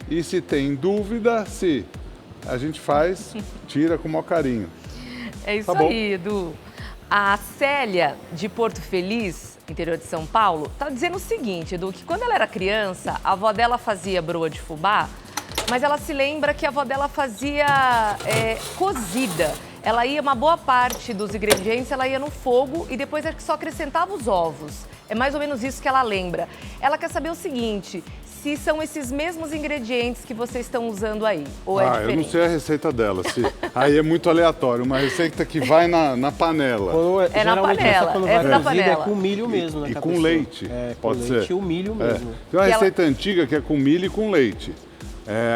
E se tem dúvida, se a gente faz, tira com o maior carinho. É isso Tá bom. aí, Edu. A Célia, de Porto Feliz, interior de São Paulo, tá dizendo o seguinte, Edu, que quando ela era criança, a avó dela fazia broa de fubá, mas ela se lembra que a avó dela fazia cozida. Ela ia, uma boa parte dos ingredientes, ela ia no fogo e depois só acrescentava os ovos. É mais ou menos isso que ela lembra. Ela quer saber o seguinte, se são esses mesmos ingredientes que vocês estão usando aí, ou é diferente? Eu não sei a receita dela. Aí é muito aleatório. Uma receita que vai na panela. Quando, na geralmente panela, quando essa vai da cozida, panela. é com milho mesmo, né? E que a com pessoa- leite, É, pode com ser. leite e o milho mesmo. Tem uma E ela- receita antiga que é com milho e com leite.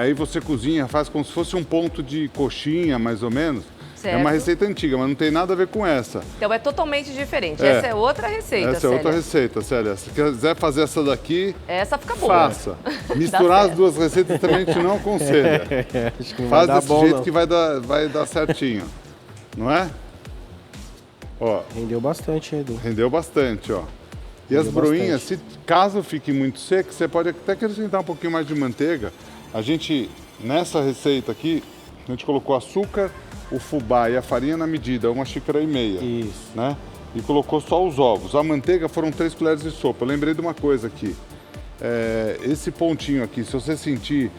Aí você cozinha, faz como se fosse um ponto de coxinha, mais ou menos. É uma Certo. receita antiga, mas não tem nada a ver com essa. Então é totalmente diferente. É. Essa é outra receita, Essa é Célia. outra receita, Célia. Se quiser fazer essa daqui, Essa fica boa. faça. Misturar as certo. duas receitas também a gente não aconselha. Acho que não Faz vai dar desse bom, jeito não. que vai dar certinho. Não é? Ó, Rendeu bastante, hein, Edu. rendeu bastante, ó. E as Rendeu broinhas, se caso fique muito seco, você pode até acrescentar um pouquinho mais de manteiga. A gente, nessa receita aqui, a gente colocou açúcar, o fubá e a farinha na medida, 1,5 xícaras. Isso. Né? E colocou só os ovos. A manteiga foram 3 colheres de sopa. Eu lembrei de uma coisa aqui. Esse pontinho aqui, se você sentir,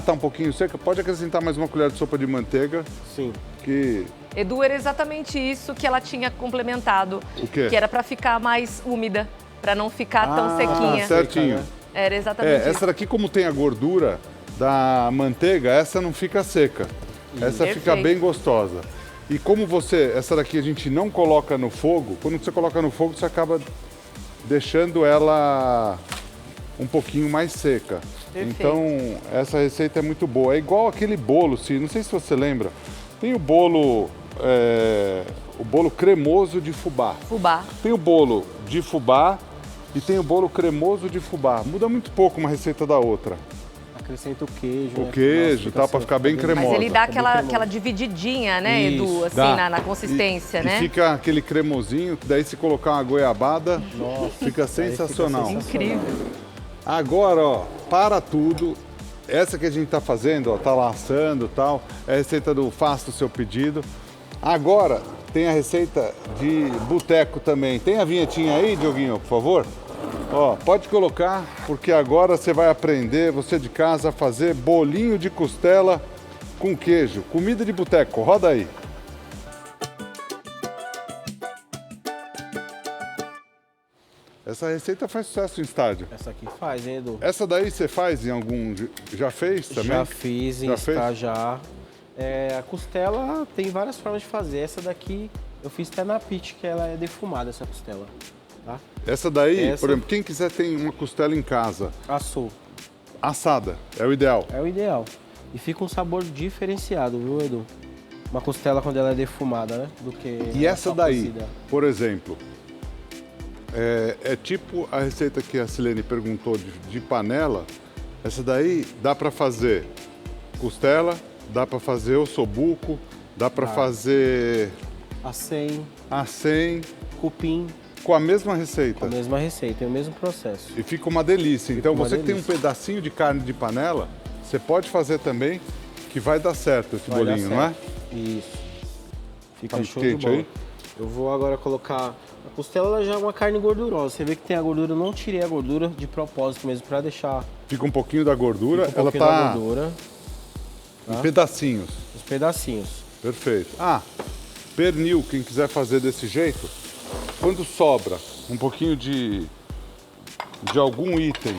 tá um pouquinho seca, pode acrescentar mais 1 colher de sopa de manteiga, Sim. que... Edu, era exatamente isso que ela tinha complementado. O quê? Que era para ficar mais úmida, para não ficar tão sequinha. Certinho. Seca, né? Era exatamente Essa isso. daqui, como tem a gordura da manteiga, essa não fica seca. Essa fica Perfeito. bem gostosa. E como essa daqui a gente não coloca no fogo, quando você coloca no fogo, você acaba deixando ela um pouquinho mais seca. Perfeito. Então, essa receita é muito boa. É igual aquele bolo, não sei se você lembra. Tem o bolo cremoso de fubá. Fubá. Tem o bolo de fubá e tem o bolo cremoso de fubá. Muda muito pouco uma receita da outra. Acrescenta o queijo. O né? queijo, Nossa, tá, pra ficar bem cremoso. Mas ele dá Fica bem cremoso. aquela divididinha, né, Edu? Isso, Assim, Dá. na consistência, E né? fica aquele cremosinho, que daí se colocar uma goiabada, Nossa, fica sensacional. sensacional. Incrível. Agora, ó, para tudo. Essa que a gente tá fazendo, ó, tá lá assando e tal, é a receita do Faça o Seu Pedido. Agora, tem a receita de boteco também. Tem a vinhetinha aí, Dioguinho, por favor? Ó, pode colocar, porque agora você vai aprender, você de casa, a fazer bolinho de costela com queijo. Comida de boteco, roda aí. Essa receita faz sucesso em estádio. Essa aqui faz, hein, Edu? Essa daí você faz em algum... Já fez também? Já fiz em Já fez? estágio. A costela tem várias formas de fazer. Essa daqui eu fiz até na pit, que ela é defumada, essa costela. Tá? Essa daí, Essa- por exemplo, quem quiser tem uma costela em casa, Assou. assada, é o ideal. É o ideal. E fica um sabor diferenciado, viu, Edu? Uma costela quando ela é defumada, né? Do que E ela essa só daí, cozida. por exemplo, é tipo a receita que a Silene perguntou de panela. Essa daí dá para fazer costela, dá para fazer ossobuco, dá para fazer Acém, acém, cupim, com a mesma receita. a mesma receita, é o mesmo processo. E fica uma delícia. Então uma você que tem um delícia. pedacinho de carne de panela, você pode fazer também, que vai dar certo esse Vai dar bolinho, não é? certo. Isso. Fica Tá muito show de quente bola. aí? Eu vou agora colocar... A costela ela já é uma carne gordurosa. Você vê que tem a gordura, eu não tirei a gordura de propósito mesmo, pra deixar Fica um pouquinho da gordura, um ela pouquinho da tá gordura, em pedacinhos. os pedacinhos. Perfeito. Ah, pernil, quem quiser fazer desse jeito, quando sobra um pouquinho de algum item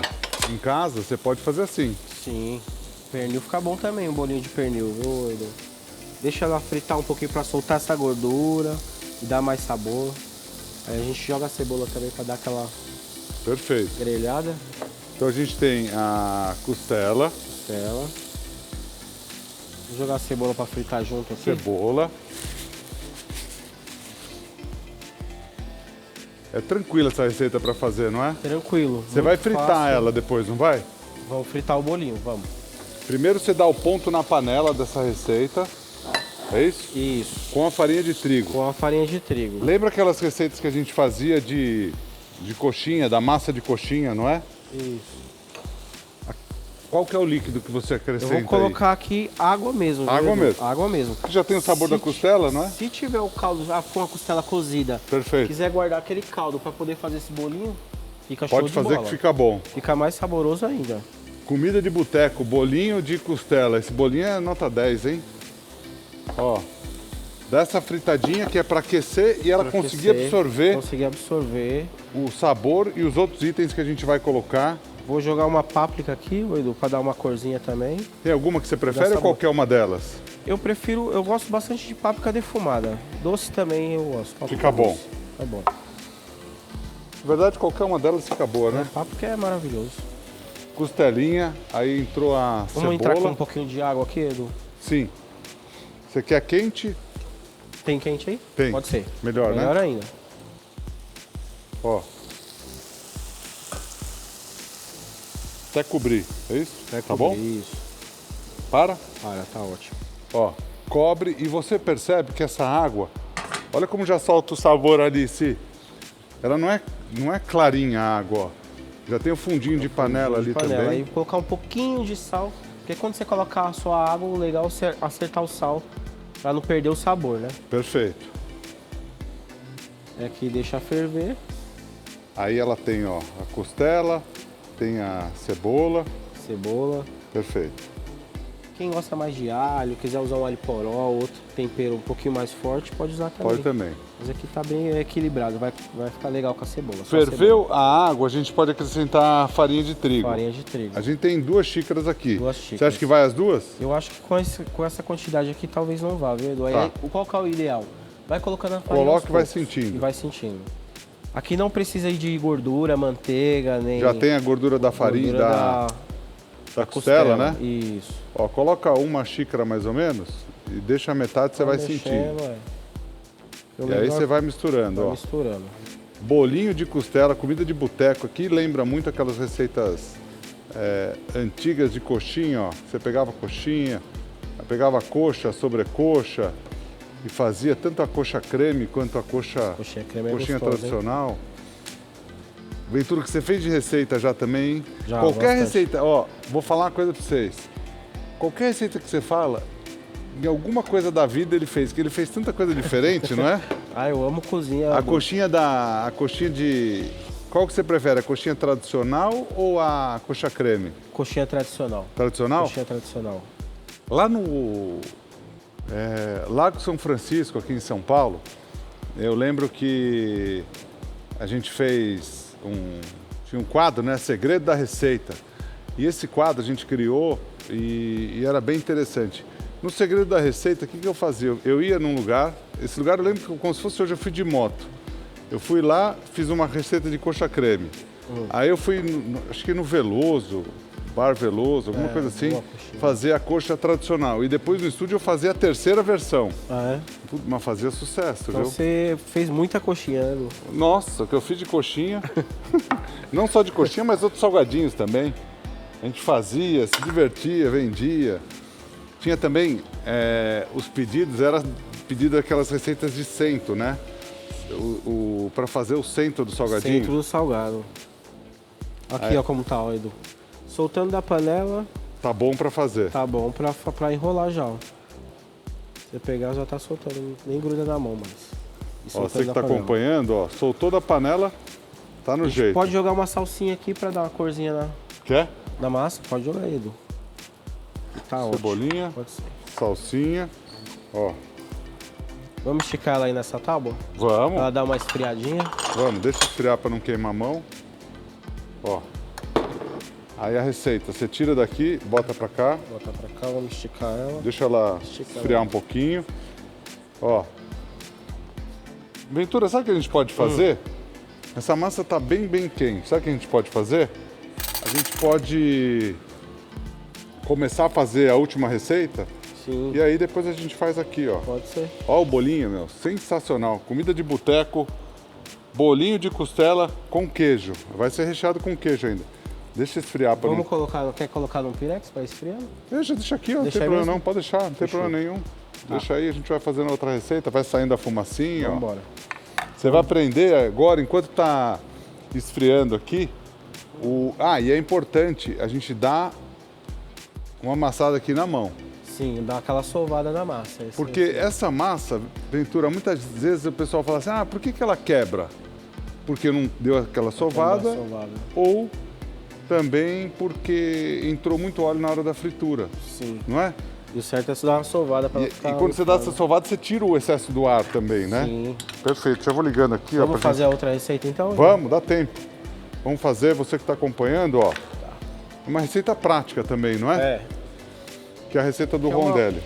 em casa, você pode fazer assim. Sim. Pernil fica bom também, um bolinho de pernil, viu, Edu? Deixa ela fritar um pouquinho pra soltar essa gordura e dar mais sabor. Aí a gente joga a cebola também pra dar aquela Perfeito. grelhada. Então a gente tem a costela, Costela. Vou jogar a cebola pra fritar junto aqui. cebola. É tranquila essa receita para fazer, não é? Tranquilo. Você vai fritar ela depois, não vai? Vamos fritar o bolinho, vamos. Primeiro você dá o ponto na panela dessa receita. É isso? Isso. Com a farinha de trigo. Com a farinha de trigo. Lembra aquelas receitas que a gente fazia de coxinha, da massa de coxinha, não é? Isso. Qual que é o líquido que você Eu acrescenta vou colocar aqui água mesmo. viu, Água Edu? mesmo? Água mesmo. aí? Já tem o sabor Se da costela, não é? Se tiver o caldo já com a costela cozida, Perfeito. quiser guardar aquele caldo para poder fazer esse bolinho, fica show Pode de fazer bola. que fica bom. Fica mais saboroso ainda. Comida de boteco, bolinho de costela. Esse bolinho é nota 10, hein? Ó, dá essa fritadinha que é para aquecer e ela Pra conseguir aquecer, absorver Conseguir absorver. o sabor e os outros itens que a gente vai colocar. Vou jogar uma páprica aqui, Edu, para dar uma corzinha também. Tem alguma que você prefere ou sabor. qualquer uma delas? Eu gosto bastante de páprica defumada. Doce também eu gosto. Páprica Fica bom. doce. Fica bom. Na verdade, qualquer uma delas fica boa, né? Páprica é maravilhoso. Costelinha, aí entrou a Vamos entrar com cebola. um pouquinho de água aqui, Edu? Sim. Você quer quente? Tem quente aí? Tem. Pode ser. Melhor, né? Melhor ainda. Ó. Até cobrir, é isso? Tá bom? Isso. Para. Tá ótimo. Ó, cobre e você percebe que essa água, olha como já solta o sabor ali, se ela não é clarinha a água, ó. Já tem o fundinho de panela ali Panela. também. Aí colocar um pouquinho de sal, porque quando você colocar a sua água, o legal é acertar o sal para não perder o sabor, né? Perfeito. É que deixa ferver. Aí ela tem, ó, a costela, tem a cebola. Cebola. Perfeito. Quem gosta mais de alho, quiser usar um alho poró, outro tempero um pouquinho mais forte, pode usar também. Pode também. Mas aqui tá bem equilibrado, vai ficar legal com a cebola. só a Ferveu a água, a gente pode acrescentar farinha de trigo. cebola. Farinha de trigo. A gente tem 2 xícaras aqui. 2 Você xícaras. acha que vai as 2? Eu acho que com essa quantidade aqui talvez não vá, viu, Edu? Aí, Tá. qual que é o ideal? Vai colocando a farinha Coloca aos e vai poucos sentindo. E vai sentindo. Aqui não precisa de gordura, manteiga, nem... Já tem a gordura da farinha, gordura da costela, né? Isso. Ó, coloca uma xícara mais ou menos e deixa a metade, você vai sentir. E aí você vai misturando, ó. Misturando. Bolinho de costela, comida de boteco aqui, lembra muito aquelas receitas antigas de coxinha, ó. Você pegava a coxinha, pegava a coxa, a sobrecoxa e fazia tanto a coxa creme quanto a coxinha gostosa, tradicional. Ventura, que você fez de receita já também, hein? Já, qualquer bastante. receita, ó, vou falar uma coisa pra vocês. Qualquer receita que você fala, em alguma coisa da vida ele fez, que ele fez tanta coisa diferente, não é? Ah, eu amo cozinha. A coxinha de... Qual que você prefere, a coxinha tradicional ou a coxa creme? Coxinha tradicional. Tradicional? Coxinha tradicional. Lá no Lago São Francisco, aqui em São Paulo, eu lembro que a gente fez tinha um quadro, né? Segredo da Receita. E esse quadro a gente criou e era bem interessante. No Segredo da Receita, o que eu fazia? Eu ia num lugar, esse lugar eu lembro que como se fosse hoje, eu fui de moto. Eu fui lá, fiz uma receita de coxa creme. Aí eu fui, acho que no Veloso, Bar Veloso, alguma coisa assim, fazer a coxa tradicional. E depois no estúdio eu fazia a terceira versão. Ah, é? Mas fazia sucesso, Então viu? você fez muita coxinha, né, Edu? Nossa, o que eu fiz de coxinha. Não só de coxinha, mas outros salgadinhos também. A gente fazia, se divertia, vendia. Tinha também os pedidos, era pedido daquelas receitas de cento, né? Para fazer o cento do salgadinho. Centro do salgado. Aqui, ó, como tá, ó, Edu. Soltando da panela, Tá bom para fazer. tá bom pra enrolar já, ó. Você pegar, já tá soltando, nem gruda na mão mais. E Ó, soltando você que da tá panela. acompanhando, ó, soltou da panela, tá no jeito. Pode jogar uma salsinha aqui pra dar uma corzinha Quer? na massa. Pode jogar aí, Edu. Tá ótimo. Cebolinha, Pode ser. salsinha, ó. Vamos esticar ela aí nessa tábua? Vamos, Ela dá uma esfriadinha. vamos, deixa esfriar para não queimar a mão. Ó. Aí a receita, você tira daqui, bota para cá, Bota pra cá, vamos esticar ela. deixa ela Estica esfriar ela. um pouquinho. Ó. Ventura, sabe o que a gente pode fazer? Essa massa tá bem quente. Sabe o que a gente pode fazer? A gente pode começar a fazer a última receita Sim, e aí depois a gente faz aqui, ó. pode ser. Ó o bolinho, meu, sensacional. Comida de boteco, bolinho de costela com queijo. Vai ser recheado com queijo ainda. Deixa esfriar para Vamos colocar, quer colocar num pirex pra esfriar? Deixa aqui, ó, não Deixa tem aí problema mesmo? não, pode deixar, não tem Fechou. problema nenhum. Deixa aí, a gente vai fazendo outra receita, vai saindo a fumacinha, ó. Vamos embora. Você vai aprender agora, enquanto tá esfriando aqui, e é importante a gente dar uma amassada aqui na mão. Sim, dá aquela sovada na massa. Esse- Porque essa massa, Ventura, muitas vezes o pessoal fala assim, por que ela quebra? Porque não deu aquela sovada, ou também porque entrou muito óleo na hora da fritura, Sim. não é? E o certo é você dar uma sovada pra E ficar... quando você dá essa sovada, você tira o excesso do ar também, né? Sim. Perfeito, já vou ligando aqui, ó. Vamos pra fazer a outra receita então? gente... Vamos, dá tempo. Vamos fazer, você que está acompanhando, ó. Uma receita prática também, não é? É. Que é a receita do Que é uma- rondelli.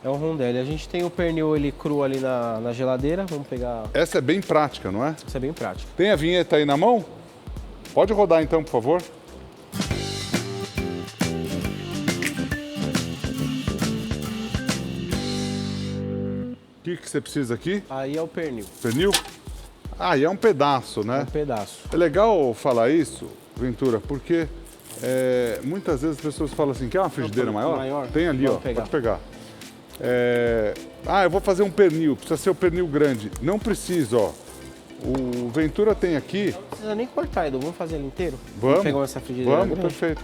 É um rondelli. A gente tem o pernil ele cru ali na geladeira. Vamos pegar... Essa é bem prática, não é? Isso é bem prático. Tem a vinheta aí na mão? Pode rodar então, por favor. O que você precisa aqui? Aí é o pernil. Pernil? E é um pedaço, Um né? pedaço. É legal falar isso, Ventura, porque muitas vezes as pessoas falam assim, quer uma frigideira maior? Tem ali, Vamos ó, pegar. pode pegar. Eu vou fazer um pernil, precisa ser o pernil grande. Não precisa, ó. O Ventura tem aqui... Não precisa nem cortar, Edu. Vamos fazer ele inteiro? Vamos, pegar essa frigideira vamos, grande? perfeito.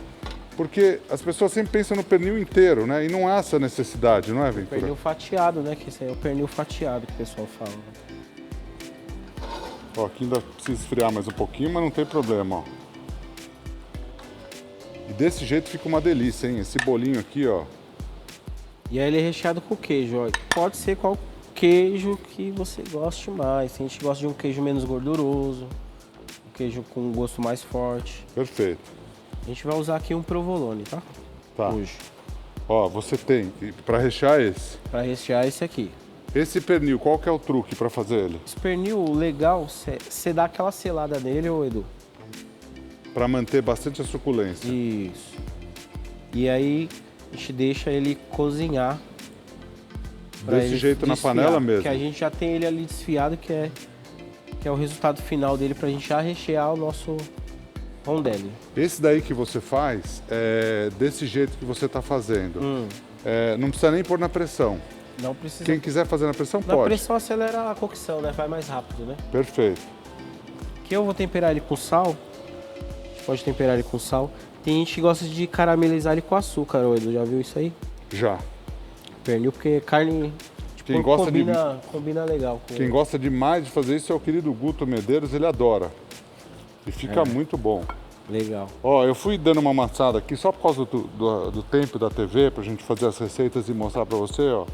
Porque as pessoas sempre pensam no pernil inteiro, né? E não há essa necessidade, não é, Ventura? Pernil fatiado, né? Que esse aí é o pernil fatiado que o pessoal fala. Ó, aqui ainda precisa esfriar mais um pouquinho, mas não tem problema, ó. E desse jeito fica uma delícia, hein? Esse bolinho aqui, ó. E aí ele é recheado com queijo, ó. Pode ser qual queijo que você goste mais. Tem gente que gosta de um queijo menos gorduroso, um queijo com um gosto mais forte. Perfeito. A gente vai usar aqui um provolone, tá? Tá. Hoje. Ó, você tem, para rechear esse, Pra rechear esse aqui. Esse pernil, qual que é o truque para fazer ele? Esse pernil legal, você dá aquela selada nele, ô Edu. Para manter bastante a suculência. Isso. E aí a gente deixa ele cozinhar. pra Desse ele jeito na desfiar, panela mesmo? Que a gente já tem ele ali desfiado, que é o resultado final dele pra gente já rechear o nosso rondelli. Esse daí que você faz, é desse jeito que você está fazendo. Não precisa nem pôr na pressão. Não precisa. Quem quiser fazer na pressão, Na pode. pressão acelera a cocção, né? Vai mais rápido, né? Perfeito. Aqui eu vou temperar ele com sal. A gente pode temperar ele com sal. Tem gente que gosta de caramelizar ele com açúcar, ô Edu. Já viu isso aí? Já. Pernil, porque carne de Quem porco gosta de- combina legal. Quem gosta demais de fazer isso é o querido Guto Medeiros, ele adora. E fica muito bom. Legal. Ó, eu fui dando uma amassada aqui só por causa do tempo da TV, pra gente fazer as receitas e mostrar pra você, ó.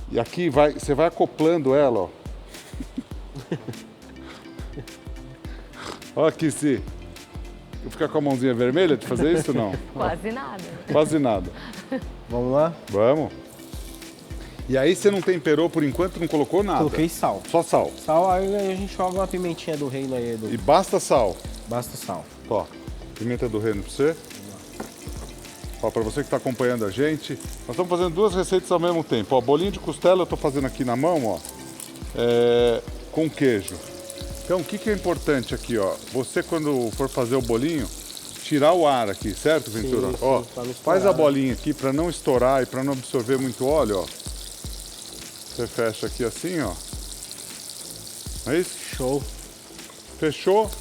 E aqui você vai acoplando ela, ó. Ó aqui, se ficar com a mãozinha vermelha de fazer isso, não? Quase nada. Quase nada. Vamos lá? Vamos. E aí você não temperou por enquanto, não colocou nada? Coloquei sal. Só sal. Sal, aí a gente joga uma pimentinha do reino aí, Edu. E basta sal. Basta sal. Ó, pimenta do reino pra você. Ó, pra você que tá acompanhando a gente, nós estamos fazendo duas receitas ao mesmo tempo. Ó, bolinho de costela eu tô fazendo aqui na mão, ó, com queijo. Então, o que que é importante aqui, ó? Você, quando for fazer o bolinho, tirar o ar aqui, certo, Ventura? Sim, Ó, pra não faz a estourar, né? bolinha aqui pra não estourar e pra não absorver muito óleo, ó. Você fecha aqui assim, ó. Não é isso? Show. Fechou?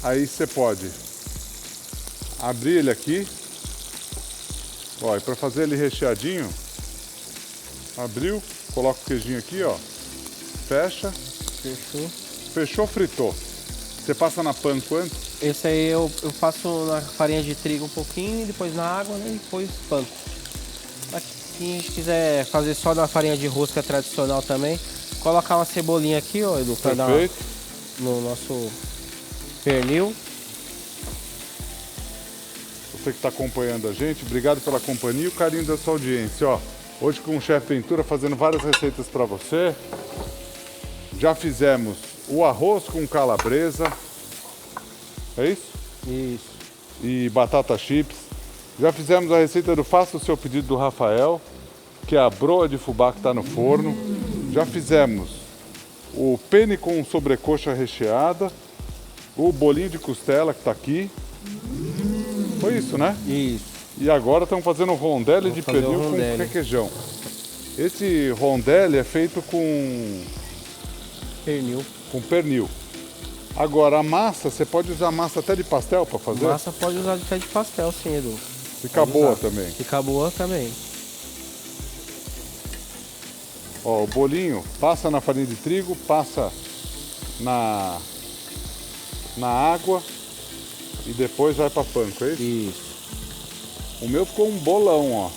Aí você pode abrir ele aqui. Ó, e para fazer ele recheadinho, abriu, coloca o queijinho aqui, ó. Fecha, Fechou. fechou, fritou. Você passa na pan quanto? Esse aí eu faço na farinha de trigo um pouquinho, depois na água, né? E depois panko. Mas se a gente quiser fazer só na farinha de rosca tradicional também, colocar uma cebolinha aqui, ó, Edu, pra dar Perfeito. no nosso pernil. Você que está acompanhando a gente, obrigado pela companhia e o carinho da sua audiência, ó. Hoje com o Chefe Ventura fazendo várias receitas para você. Já fizemos o arroz com calabresa. É isso? Isso. E batata chips. Já fizemos a receita do Faça o Seu Pedido do Rafael, que é a broa de fubá que está no forno. Já fizemos o penne com sobrecoxa recheada, o bolinho de costela que está aqui. Foi isso, né? Isso. E agora estamos fazendo rondelli Vamos de fazer o pernil com rondelli. requeijão. Esse rondelli é feito com Pernil. Agora a massa, você pode usar massa até de pastel para fazer? Massa pode usar até de pastel, sim, Edu. Fica Pode boa usar. também. Fica boa também. Ó, o bolinho passa na farinha de trigo, passa na água e depois vai para panko, é isso? Isso. O meu ficou um bolão, ó.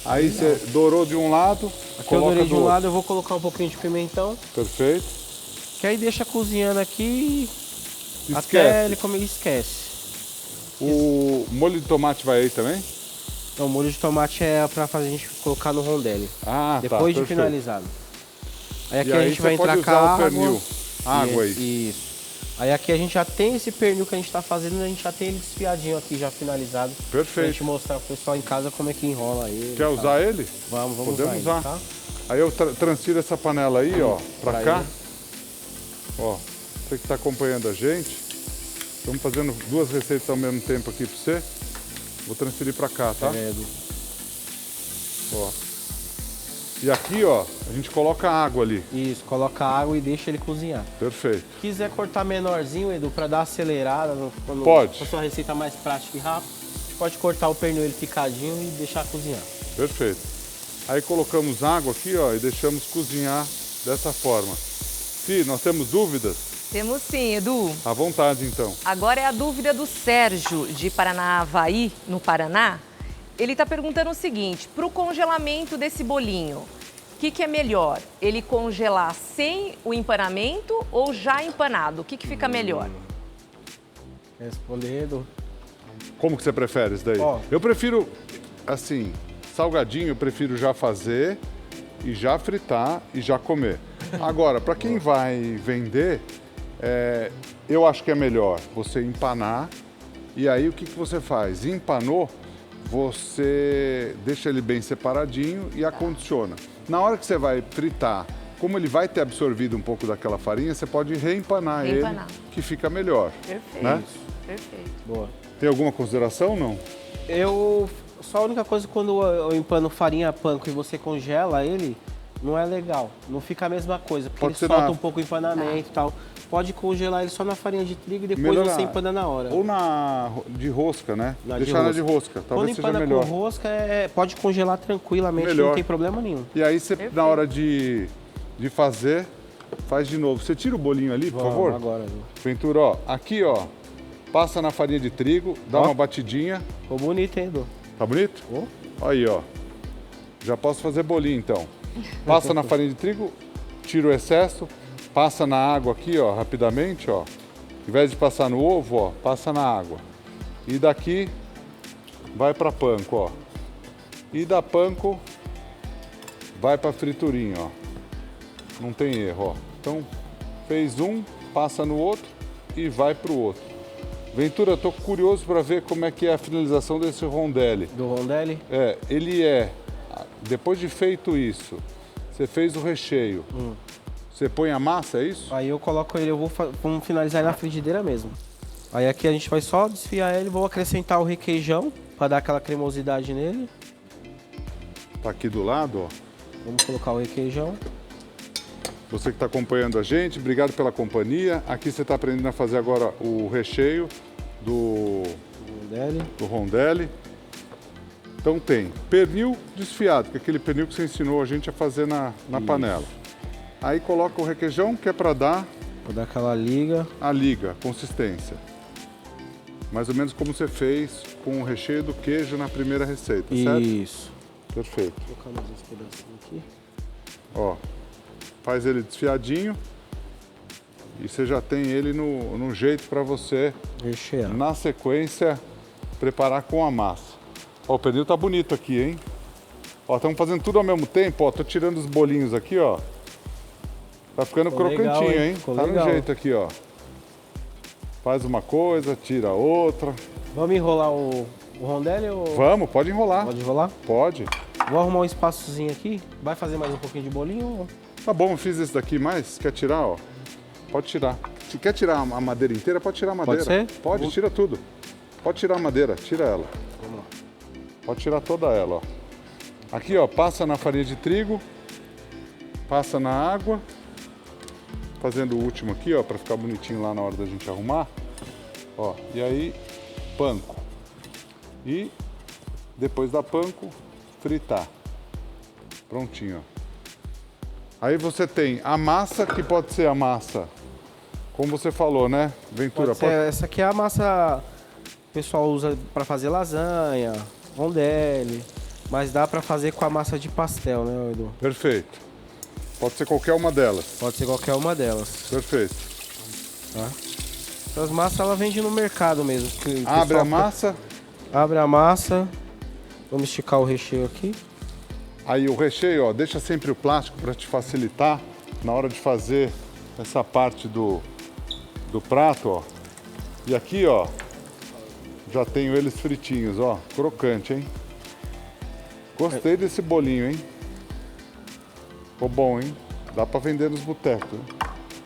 Aí você dourou de um lado, Aqui eu coloca dourei do de um outro. lado, eu vou colocar um pouquinho de pimentão. Perfeito. Que aí deixa cozinhando aqui até Esquece. ele comer. Esquece. O molho de tomate vai aí também? Então, o molho de tomate é pra fazer a gente colocar no rondelli. Ah, Depois tá, de perfeito. finalizado. Aí aqui E a aí gente você vai pode entrar com usar a o água. pernil. Água aí. Isso. Aí aqui a gente já tem esse pernil que a gente tá fazendo, a gente já tem ele desfiadinho aqui, já finalizado. Pra Perfeito. gente mostrar pro pessoal em casa como é que enrola ele. Quer tá? usar ele? Vamos Podemos usar. usar. Ele, tá? Aí eu transfiro essa panela aí, ó, pra Pra cá. ele. Ó, você que tá acompanhando a gente, estamos fazendo duas receitas ao mesmo tempo aqui pra você. Vou transferir pra cá, tá? É, Edu. Ó. E aqui, ó, a gente coloca água ali. Isso, coloca água e deixa ele cozinhar. Perfeito. Se quiser cortar menorzinho, Edu, pra dar uma acelerada, quando Pode. for sua receita mais prática e rápida, a gente pode cortar o pernil ele picadinho e deixar cozinhar. Perfeito. Aí colocamos água aqui, ó, e deixamos cozinhar dessa forma. Se nós temos dúvidas, Temos sim, Edu. à vontade então. Agora é a dúvida do Sérgio, de Paranavaí, no Paraná. Ele está perguntando o seguinte, para o congelamento desse bolinho, o que é melhor? Ele congelar sem o empanamento ou já empanado? O que fica melhor? Responder, Edu. Como que você prefere isso daí? Ó. Eu prefiro, assim, salgadinho eu prefiro já fazer e já fritar e já comer. Agora, para quem vai vender, eu acho que é melhor você empanar. E aí o que você faz? Empanou, você deixa ele bem separadinho e acondiciona. Na hora que você vai fritar, como ele vai ter absorvido um pouco daquela farinha, você pode reempanar ele, que fica melhor. Perfeito. Né? Perfeito. Boa. Tem alguma consideração, não? Só a única coisa, quando eu empano farinha panko e você congela ele, não é legal. Não fica a mesma coisa, porque ele solta um pouco o empanamento e tal. Pode congelar ele só na farinha de trigo e depois você empana na hora. Ou de rosca, né? Deixar na de rosca, talvez seja melhor. Quando empana com rosca, pode congelar tranquilamente, não tem problema nenhum. E aí, você, na hora de fazer, faz de novo. Você tira o bolinho ali, por favor? Agora. Ventura, ó, aqui, ó, passa na farinha de trigo, dá uma batidinha. Ficou bonito, hein, Edu? Tá bonito? Aí, ó. Já posso fazer bolinho, então. Passa na farinha de trigo, tira o excesso, passa na água aqui, ó, rapidamente, ó. Ao invés de passar no ovo, ó, passa na água. E daqui vai para panko, ó. E da panko vai para friturinha, ó. Não tem erro, ó. Então, fez um, passa no outro e vai pro outro. Ventura, tô curioso para ver como é que é a finalização desse rondelli. Do rondelli? Depois de feito isso, você fez o recheio. Você põe a massa, é isso? Aí eu coloco ele, vamos finalizar ele na frigideira mesmo. Aí aqui a gente vai só desfiar ele, vou acrescentar o requeijão para dar aquela cremosidade nele. Tá aqui do lado, ó. Vamos colocar o requeijão. Você que está acompanhando a gente, obrigado pela companhia. Aqui você está aprendendo a fazer agora o recheio do rondelli. Então tem pernil desfiado, que é aquele pernil que você ensinou a gente a fazer na panela. Aí coloca o requeijão, que é para dar... Para dar aquela liga. A liga, a consistência. Mais ou menos como você fez com o recheio do queijo na primeira receita, certo? Isso. Perfeito. Vou colocar mais uns pedacinhos aqui. Ó, faz ele desfiadinho e você já tem ele no jeito para você, rechear. Na sequência, preparar com a massa. Ó, o pernil tá bonito aqui, hein? Ó, estamos fazendo tudo ao mesmo tempo, ó. Tô tirando os bolinhos aqui, ó. Tá ficando crocantinho, legal, hein? Tá legal. No jeito aqui, ó. Faz uma coisa, tira outra. Vamos enrolar o rondelli ou... Vamos, pode enrolar. Pode enrolar? Pode. Vou arrumar um espaçozinho aqui. Vai fazer mais um pouquinho de bolinho ou... Tá bom, eu fiz esse daqui mais. Quer tirar, ó? Pode tirar. Se quer tirar a madeira inteira, pode tirar a madeira. Pode ser? Pode, tira tudo. Pode tirar a madeira, tira ela. Vamos lá. Pode tirar toda ela, ó. Aqui, ó, passa na farinha de trigo, passa na água, fazendo o último aqui, ó, para ficar bonitinho lá na hora da gente arrumar. Ó, e aí, panko. E depois da panko, fritar. Prontinho, ó. Aí você tem a massa, que pode ser a massa, como você falou, né, Ventura? Essa aqui é a massa que o pessoal usa para fazer lasanha, rondelli, mas dá para fazer com a massa de pastel, né, Edu? Perfeito. Pode ser qualquer uma delas. Pode ser qualquer uma delas. Perfeito. Tá? Essas massas ela vende no mercado mesmo. Abre a massa. Abre a massa. Vamos esticar o recheio aqui. Aí o recheio, ó, deixa sempre o plástico para te facilitar na hora de fazer essa parte do prato, ó. E aqui, ó, já tenho eles fritinhos, ó, crocante, hein? Gostei desse bolinho, hein? Ficou bom, hein? Dá para vender nos botecos, hein?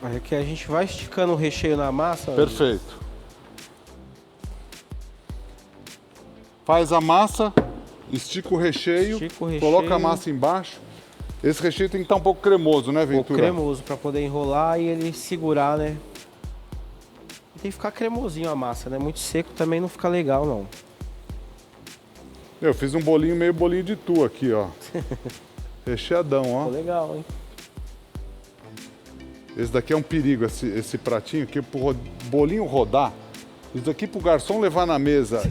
Aí aqui a gente vai esticando o recheio na massa. Perfeito. Faz a massa. Estica o recheio, coloca a massa embaixo. Esse recheio tem que estar um pouco cremoso, né, Ventura? Um pouco cremoso, para poder enrolar e ele segurar, né? Tem que ficar cremosinho a massa, né? Muito seco também não fica legal, não. Eu fiz um bolinho, meio bolinho de tu aqui, ó. Recheadão, ó. Ficou legal, hein? Esse daqui é um perigo, esse pratinho, que pro bolinho rodar, isso daqui pro garçom levar na mesa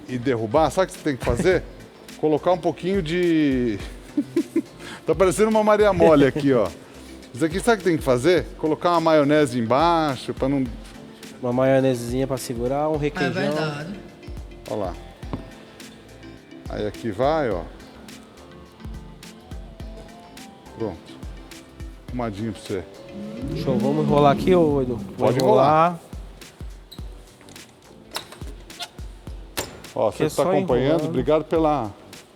e derrubar, sabe o que você tem que fazer? Colocar um pouquinho de... Tá parecendo uma Maria Mole aqui, ó. Isso aqui sabe o que tem que fazer? Colocar uma maionese embaixo, para não... Uma maionesezinha para segurar, um requeijão. É verdade. Olha lá. Aí aqui vai, ó. Pronto. Arrumadinho pra você. Show, vamos enrolar aqui, ô Edu? Pode enrolar. Ó, você que está acompanhando, enrolando. Obrigado pela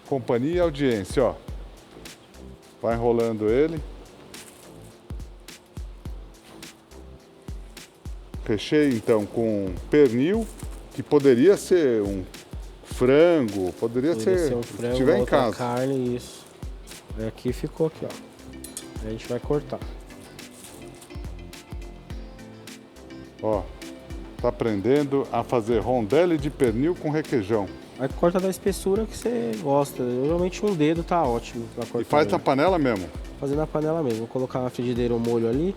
companhia e audiência, ó. Vai enrolando ele. Recheio, então, com pernil, que poderia ser um frango, poderia ser um frango, se tiver em casa. Carne, isso. Aí aqui ficou aqui, ó. Aí a gente vai cortar. Ó, tá aprendendo a fazer rondelle de pernil com requeijão. Aí corta da espessura que você gosta. Normalmente um dedo tá ótimo pra cortar. E faz na panela mesmo? Fazer na panela mesmo. Vou colocar na frigideira o molho ali.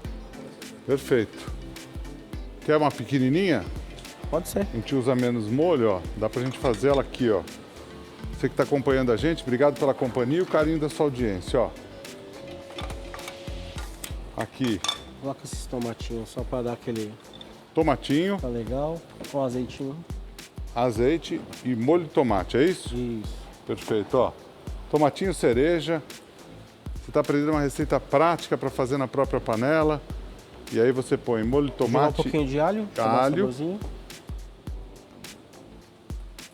Perfeito. Quer uma pequenininha? Pode ser. A gente usa menos molho, ó. Dá pra gente fazer ela aqui, ó. Você que tá acompanhando a gente, obrigado pela companhia e o carinho da sua audiência, ó. Aqui. Coloca esses tomatinhos só pra dar aquele... Tomatinho. Tá legal. Com azeitinho. Azeite e molho de tomate, é isso? Isso. Perfeito, ó. Tomatinho cereja. Você tá aprendendo uma receita prática para fazer na própria panela. E aí você põe molho de tomate. Um pouquinho de alho. Alho.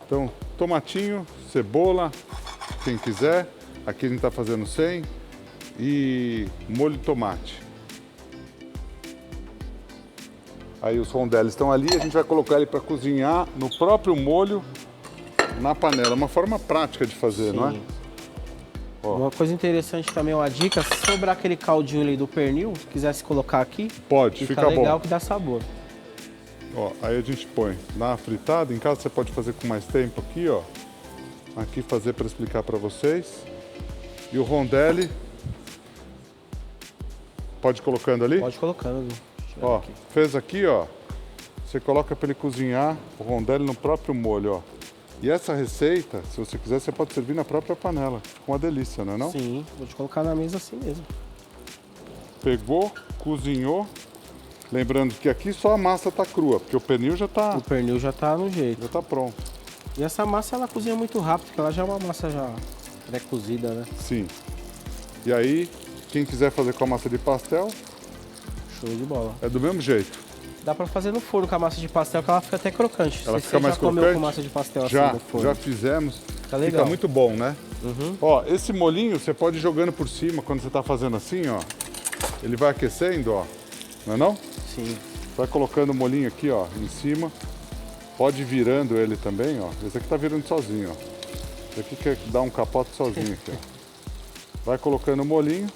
Então, tomatinho, cebola, quem quiser. Aqui a gente tá fazendo sem. E molho de tomate. Aí os rondellis estão ali, a gente vai colocar ele para cozinhar no próprio molho na panela. Uma forma prática de fazer, não é? Ó. Uma coisa interessante também, uma dica, se sobrar aquele caldinho ali do pernil, se quisesse colocar aqui, pode, fica fica legal bom. Que dá sabor. Ó, aí a gente põe na fritada, em casa você pode fazer com mais tempo aqui, ó. Aqui fazer para explicar para vocês. E o rondelli, pode ir colocando ali? Pode ir colocando. Ó, aqui. fez aqui, ó. Você coloca para ele cozinhar o rondelli no próprio molho, ó. E essa receita, se você quiser, você pode servir na própria panela. Fica uma delícia, não é não? Sim, vou te colocar na mesa assim mesmo. Pegou, cozinhou. Lembrando que aqui só a massa tá crua, porque o pernil já tá... O pernil já tá no jeito. Já tá pronto. E essa massa, ela cozinha muito rápido, porque ela já é uma massa já pré-cozida, né? Sim. E aí, quem quiser fazer com a massa de pastel, show de bola. é do mesmo jeito. Dá pra fazer no forno com a massa de pastel, que ela fica até crocante. Ela Se fica você mais já comeu crocante? com massa de pastel Já, assim no forno? já fizemos. Fica legal. Fica muito bom, né? Uhum. Ó, esse molinho você pode ir jogando por cima quando você tá fazendo assim, ó. Ele vai aquecendo, ó. Não é não? Sim. Vai colocando o molinho aqui, ó, em cima. Pode ir virando ele também, ó. Esse aqui tá virando sozinho, ó. Esse aqui quer dar um capote sozinho aqui, ó. Vai colocando o molinho.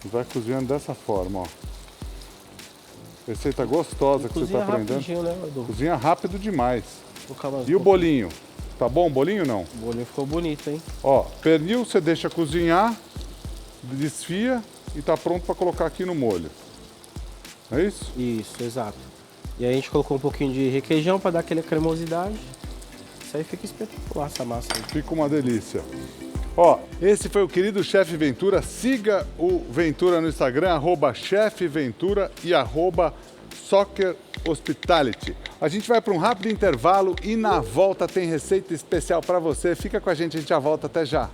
E vai cozinhando dessa forma, ó. Receita gostosa que você tá aprendendo. Né, Edu? Cozinha rápido demais. Mais e o bolinho? Tá bom o bolinho ou não? O bolinho ficou bonito, hein? Ó, pernil você deixa cozinhar, desfia e tá pronto para colocar aqui no molho. É isso? Isso, exato. E aí a gente colocou um pouquinho de requeijão para dar aquela cremosidade. Isso aí fica espetacular essa massa aí. Fica uma delícia. Ó, esse foi o querido Chefe Ventura. Siga o Ventura no Instagram, @chefventura e @soccerhospitality. A gente vai para um rápido intervalo e na volta tem receita especial para você. Fica com a gente já volta, até já.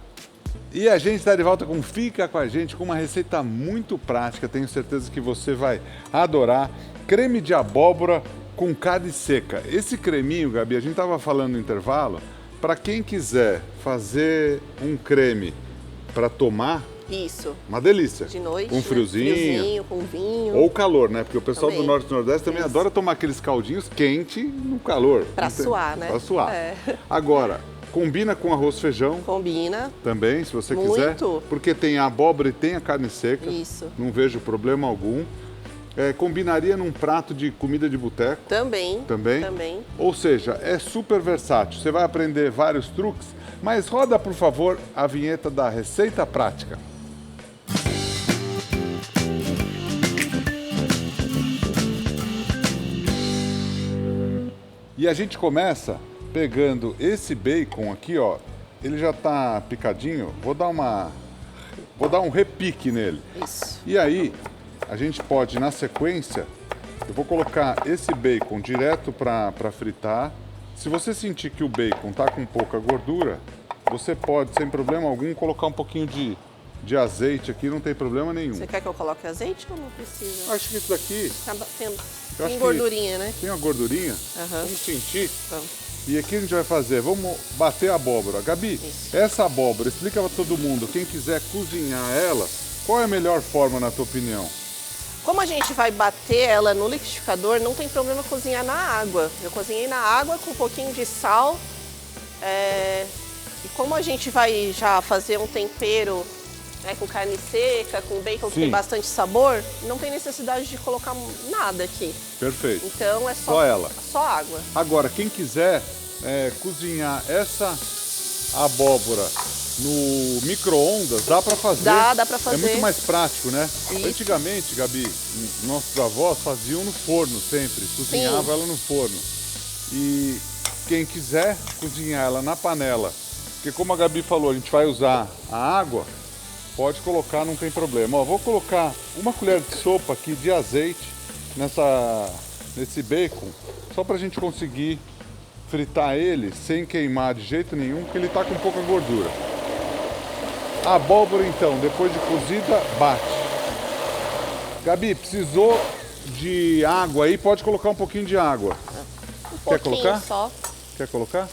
E a gente está de volta com Fica com a gente, com uma receita muito prática, tenho certeza que você vai adorar. Creme de abóbora com carne seca. Esse creminho, Gabi, a gente estava falando no intervalo, para quem quiser fazer um creme para tomar, isso. Uma delícia. De noite, com friozinho, com vinho. Ou calor, né? Porque o pessoal também. do Norte e Nordeste também adora tomar aqueles caldinhos quente no calor. Pra suar, né? Pra suar. É. Agora, combina com arroz e feijão. Combina. Também, se você Muito. quiser. Porque tem a abóbora e tem a carne seca. Isso. Não vejo problema algum. Combinaria num prato de comida de boteco. Também. Também? Também. Ou seja, é super versátil. Você vai aprender vários truques, mas roda, por favor, a vinheta da Receita Prática. E a gente começa pegando esse bacon aqui, ó. Ele já tá picadinho. Vou dar um repique nele. Isso. E aí, a gente pode, na sequência, eu vou colocar esse bacon direto para fritar. Se você sentir que o bacon tá com pouca gordura, você pode, sem problema algum, colocar um pouquinho de de azeite aqui, não tem problema nenhum. Você quer que eu coloque azeite ou não precisa? Acho que isso daqui Tem, acho tem que gordurinha, né? tem uma gordurinha. Aham. Vamos sentir. Vamos. E aqui a gente vai fazer, vamos bater a abóbora. Gabi, Isso. essa abóbora, explica para todo mundo, quem quiser cozinhar ela, qual é a melhor forma na tua opinião? Como a gente vai bater ela no liquidificador, não tem problema cozinhar na água. Eu cozinhei na água com um pouquinho de sal. E como a gente vai já fazer um tempero, né, com carne seca, com bacon que Sim. tem bastante sabor, não tem necessidade de colocar nada aqui. Perfeito. Então é Só ela. Só água. Agora, quem quiser cozinhar essa abóbora no micro-ondas, dá para fazer. Dá pra fazer. É muito mais prático, né? Isso. Antigamente, Gabi, nossos avós faziam no forno sempre, cozinhavam ela no forno. E quem quiser cozinhar ela na panela, porque como a Gabi falou, a gente vai usar a água, pode colocar, não tem problema. Ó, vou colocar uma colher de sopa aqui de azeite nesse bacon, só para a gente conseguir fritar ele sem queimar de jeito nenhum, porque ele está com pouca gordura. A abóbora, então, depois de cozida, bate. Gabi, precisou de água aí, pode colocar um pouquinho de água. Quer Pouquinho colocar? só. Quer colocar?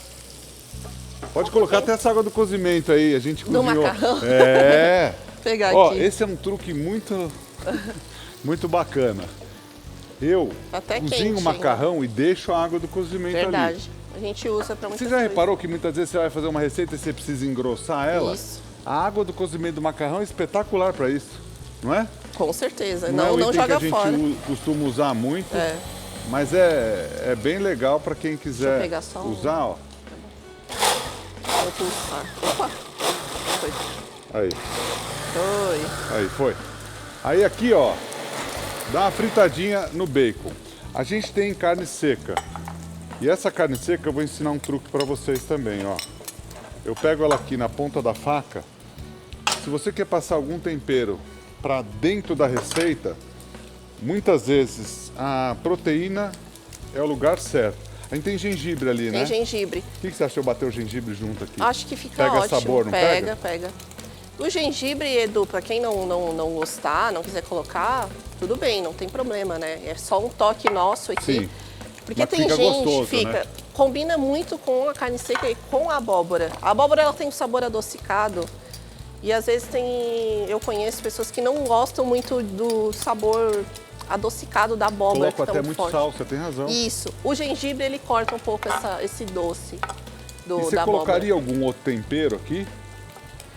Pode colocar até essa água do cozimento aí, a gente Do cozinhou. macarrão. É. Vou pegar Ó, aqui. esse é um truque muito bacana. Eu Até cozinho quente, o hein? macarrão e deixo a água do cozimento ali. Verdade. A gente usa pra muita Você já coisa. reparou que muitas vezes você vai fazer uma receita e você precisa engrossar ela? Isso. A água do cozimento do macarrão é espetacular para isso, não é? Com certeza. é Não, um não item joga que a fora. gente costuma usar muito, É. mas é bem legal para quem quiser pegar só um. usar, ó. Vou pulsar. Opa! Foi. Aí, Foi. foi. Aí aqui, ó, dá uma fritadinha no bacon. A gente tem carne seca. E essa carne seca eu vou ensinar um truque para vocês também, ó. Eu pego ela aqui na ponta da faca. Se você quer passar algum tempero para dentro da receita, muitas vezes a proteína é o lugar certo. A gente tem gengibre ali, né? Tem gengibre. O que você acha de eu bater o gengibre junto aqui? Acho que fica Pega ótimo. sabor, não pega? Pega. O gengibre, Edu, pra quem não gostar, não quiser colocar, tudo bem, não tem problema, né? É só um toque nosso aqui. Sim. Porque Mas tem fica gente, gostoso, né? combina muito com a carne seca e com a abóbora. A abóbora ela tem um sabor adocicado. E às vezes eu conheço pessoas que não gostam muito do sabor adocicado da abóbora. Coloco que é até tão muito forte. sal, você tem razão. Isso. O gengibre ele corta um pouco esse doce E você da abóbora. colocaria algum outro tempero aqui?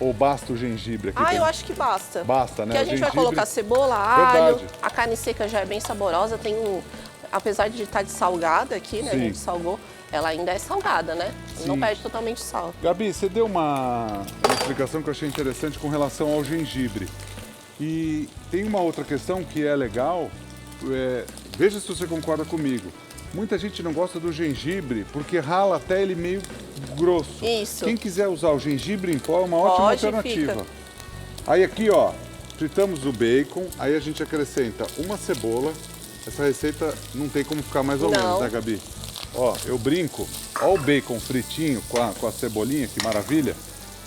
Ou basta o gengibre aqui? Eu acho que basta. Basta, né? Porque a O gente vai gengibre- colocar cebola, alho, Verdade. a carne seca já é bem saborosa, apesar de estar de salgada aqui, né? Sim. A gente salgou, ela ainda é salgada, né? Não Sim. perde totalmente sal. Gabi, você deu uma explicação que eu achei interessante com relação ao gengibre. E tem uma outra questão que é legal, veja se você concorda comigo. Muita gente não gosta do gengibre porque rala até ele meio grosso. Isso. Quem quiser usar o gengibre em pó é uma ótima Pode, alternativa. fica. Aí aqui, ó, fritamos o bacon, aí a gente acrescenta uma cebola. Essa receita não tem como ficar mais ou Não. menos, né, Gabi? Ó, eu brinco. Ó o bacon fritinho com a cebolinha, que maravilha.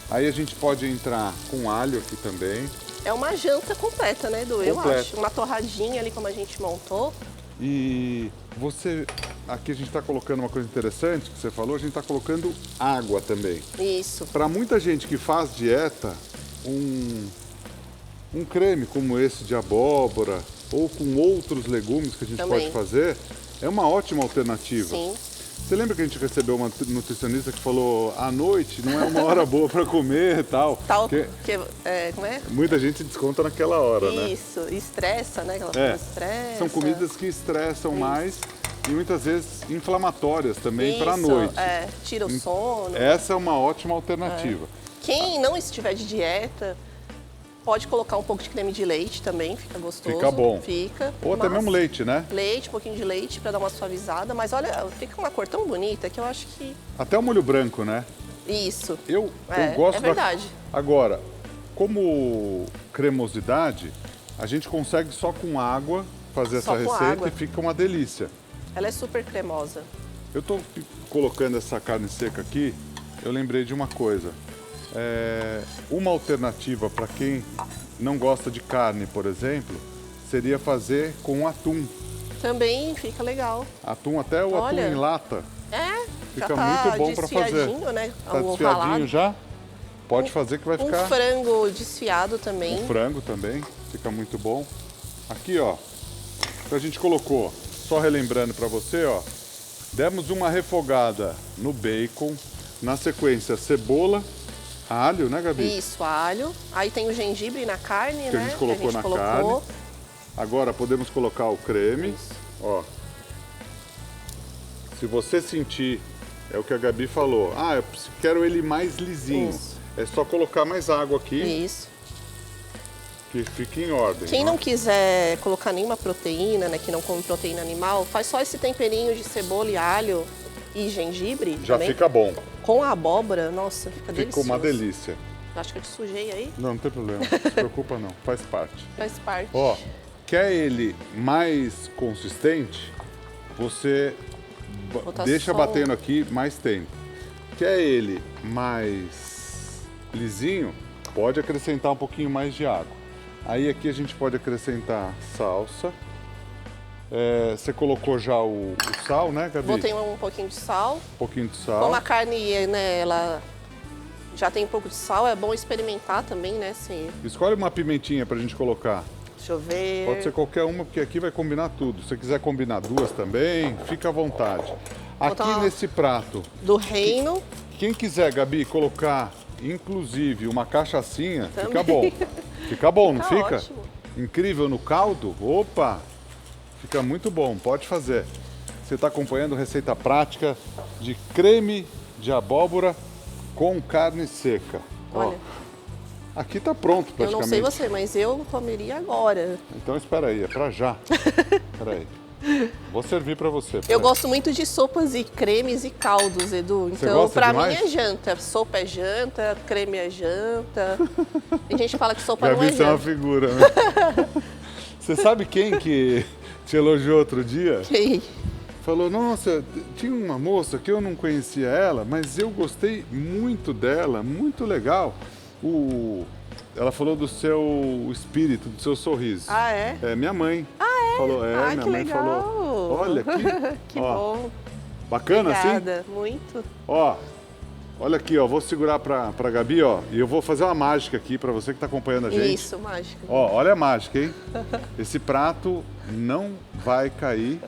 Aí a gente pode entrar com alho aqui também. É uma janta completa, né, Edu? Eu Completa. acho. Uma torradinha ali como a gente montou. E aqui a gente está colocando uma coisa interessante que você falou, a gente está colocando água também. Isso. Para muita gente que faz dieta, um creme como esse de abóbora ou com outros legumes que a gente Também. pode fazer, é uma ótima alternativa. Sim. Você lembra que a gente recebeu uma nutricionista que falou à noite não é uma hora boa para comer e tal? Porque Como é? muita gente desconta naquela hora, né? Isso. Estressa, né? Aquela É, coisa estressa. são comidas que estressam mais e muitas vezes inflamatórias também para a Isso, noite. tira o sono. Essa é uma ótima alternativa. Quem não estiver de dieta, pode colocar um pouco de creme de leite também, fica gostoso. Fica bom. Fica. Ou até mas- mesmo leite, né? Leite, um pouquinho de leite para dar uma suavizada. Mas olha, fica uma cor tão bonita que eu acho que... Até o molho branco, né? Isso. Eu É, gosto é verdade. Agora, como cremosidade, a gente consegue só com água fazer Só essa com receita água. e fica uma delícia. Ela é super cremosa. Eu tô colocando essa carne seca aqui, eu lembrei de uma coisa. Uma alternativa para quem não gosta de carne, por exemplo, seria fazer com atum. Também fica legal. Atum, até o Olha. atum em lata. Já Fica tá muito bom para fazer. desfiadinho, né? Tá O desfiadinho ralado. já? Pode fazer que vai Um ficar. frango desfiado também. O frango também, fica muito bom. Aqui, ó, que a gente colocou, só relembrando para você, ó, demos uma refogada no bacon, na sequência cebola, alho, né, Gabi? Isso, alho. Aí tem o gengibre na carne, Que a né? gente colocou na carne. Agora podemos colocar o creme, ó. Se você sentir, é o que a Gabi falou, eu quero ele mais lisinho. Isso. É só colocar mais água aqui, Isso. que fica em ordem. Quem ó. não quiser colocar nenhuma proteína, né? Que não come proteína animal, faz só esse temperinho de cebola e alho e gengibre Já também. fica bom. Com a abóbora, nossa, fica delicioso. Ficou uma delícia. Acho que eu te sujei aí. Não tem problema, não se preocupa não, faz parte. Faz parte. Ó, quer ele mais consistente, você Botar deixa só batendo aqui mais tempo. Quer ele mais lisinho, pode acrescentar um pouquinho mais de água. Aí aqui a gente pode acrescentar salsa. Você colocou já o sal, né, Gabi? Botei um pouquinho de sal. Um pouquinho de sal. Como a carne, né, ela já tem um pouco de sal, é bom experimentar também, né? Escolhe uma pimentinha pra gente colocar. Deixa eu ver. Pode ser qualquer uma, porque aqui vai combinar tudo. Se você quiser combinar duas também, fica à vontade. Aqui Botar nesse prato, Do reino. quem quiser, Gabi, colocar inclusive uma cachaçinha, Também. fica bom. Fica bom, não Fica fica? ótimo. Incrível no caldo? Opa! Fica muito bom, pode fazer. Você está acompanhando receita prática de creme de abóbora com carne seca. Ó, Olha, aqui está pronto eu praticamente. não sei você, mas eu comeria agora. Então espera aí, é para já. Espera aí. Vou servir para você. Eu peraí. gosto muito de sopas e cremes e caldos, Edu. Você Então, gosta pra demais? mim é janta. Sopa é janta, creme é janta. Tem gente que fala que sopa não Gabi, é você é uma janta. figura, né? Você sabe quem que te elogiou outro dia? Ei, Falou, nossa, tinha uma moça que eu não conhecia ela, mas eu gostei muito dela, muito legal. Ela falou do seu espírito, do seu sorriso. Ah, é? É minha mãe. Ah, é? Falou, Ai, minha que mãe legal. falou. Olha que, Que ó, bom. bacana assim? Obrigada, muito. Ó, olha aqui, ó, vou segurar pra Gabi, ó, e eu vou fazer uma mágica aqui pra você que tá acompanhando a gente. Isso, mágico. Ó, olha a mágica, hein? Esse prato não vai cair.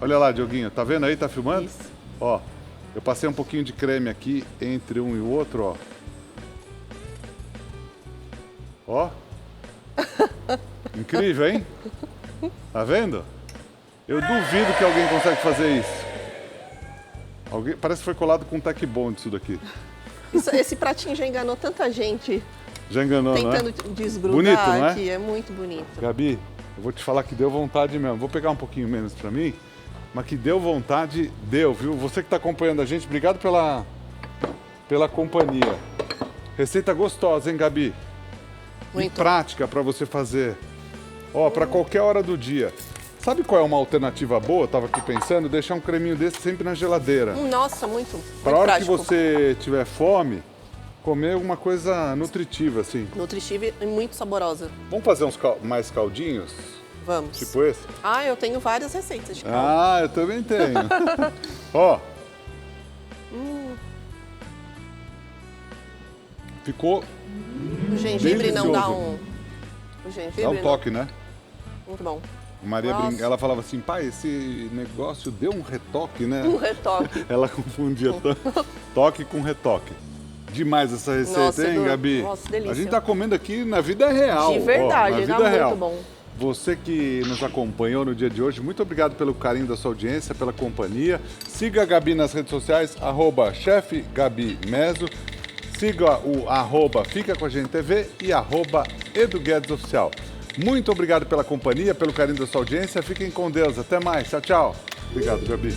Olha lá, Dioguinho, tá vendo aí? Tá filmando? Isso. Ó, eu passei um pouquinho de creme aqui entre um e o outro, ó. Ó. Incrível, hein? Tá vendo? Eu duvido que alguém consegue fazer isso. Parece que foi colado com um tack bond isso daqui. Esse pratinho já enganou tanta gente Já enganou, tentando né? desgrudar Bonito, não é? aqui. É muito bonito. Gabi, eu vou te falar que deu vontade mesmo. Vou pegar um pouquinho menos pra mim, mas que deu vontade, deu, viu? Você que tá acompanhando a gente, obrigado pela companhia. Receita gostosa, hein, Gabi? E Muito. prática pra você fazer. Ó, pra qualquer hora do dia. Sabe qual é uma alternativa boa? Tava aqui pensando, deixar um creminho desse sempre na geladeira. Nossa, muito Pra hora prático. que você tiver fome, comer alguma coisa nutritiva, assim. Nutritiva e muito saborosa. Vamos fazer uns mais caldinhos? Vamos. Tipo esse? Ah, eu tenho várias receitas de caldo. Ah, eu também tenho. Ó. Ficou, O gengibre não dá delicioso. um... O gengibre dá um não- toque, né? Muito bom. Maria Nossa. ela falava assim, pai, esse negócio deu um retoque, né? Um retoque. Ela confundia toque com retoque. Demais essa receita, Nossa, hein, Edu? Gabi? Nossa, delícia. A gente tá comendo aqui na vida real. De verdade, ó, na dá vida muito real. bom. Você que nos acompanhou no dia de hoje, muito obrigado pelo carinho da sua audiência, pela companhia. Siga a Gabi nas redes sociais, @chefgabimeso. Siga o @Fica com a Gente TV e @EduGuedesOficial. Muito obrigado pela companhia, pelo carinho da sua audiência. Fiquem com Deus. Até mais. Tchau, tchau. Obrigado, Gabi.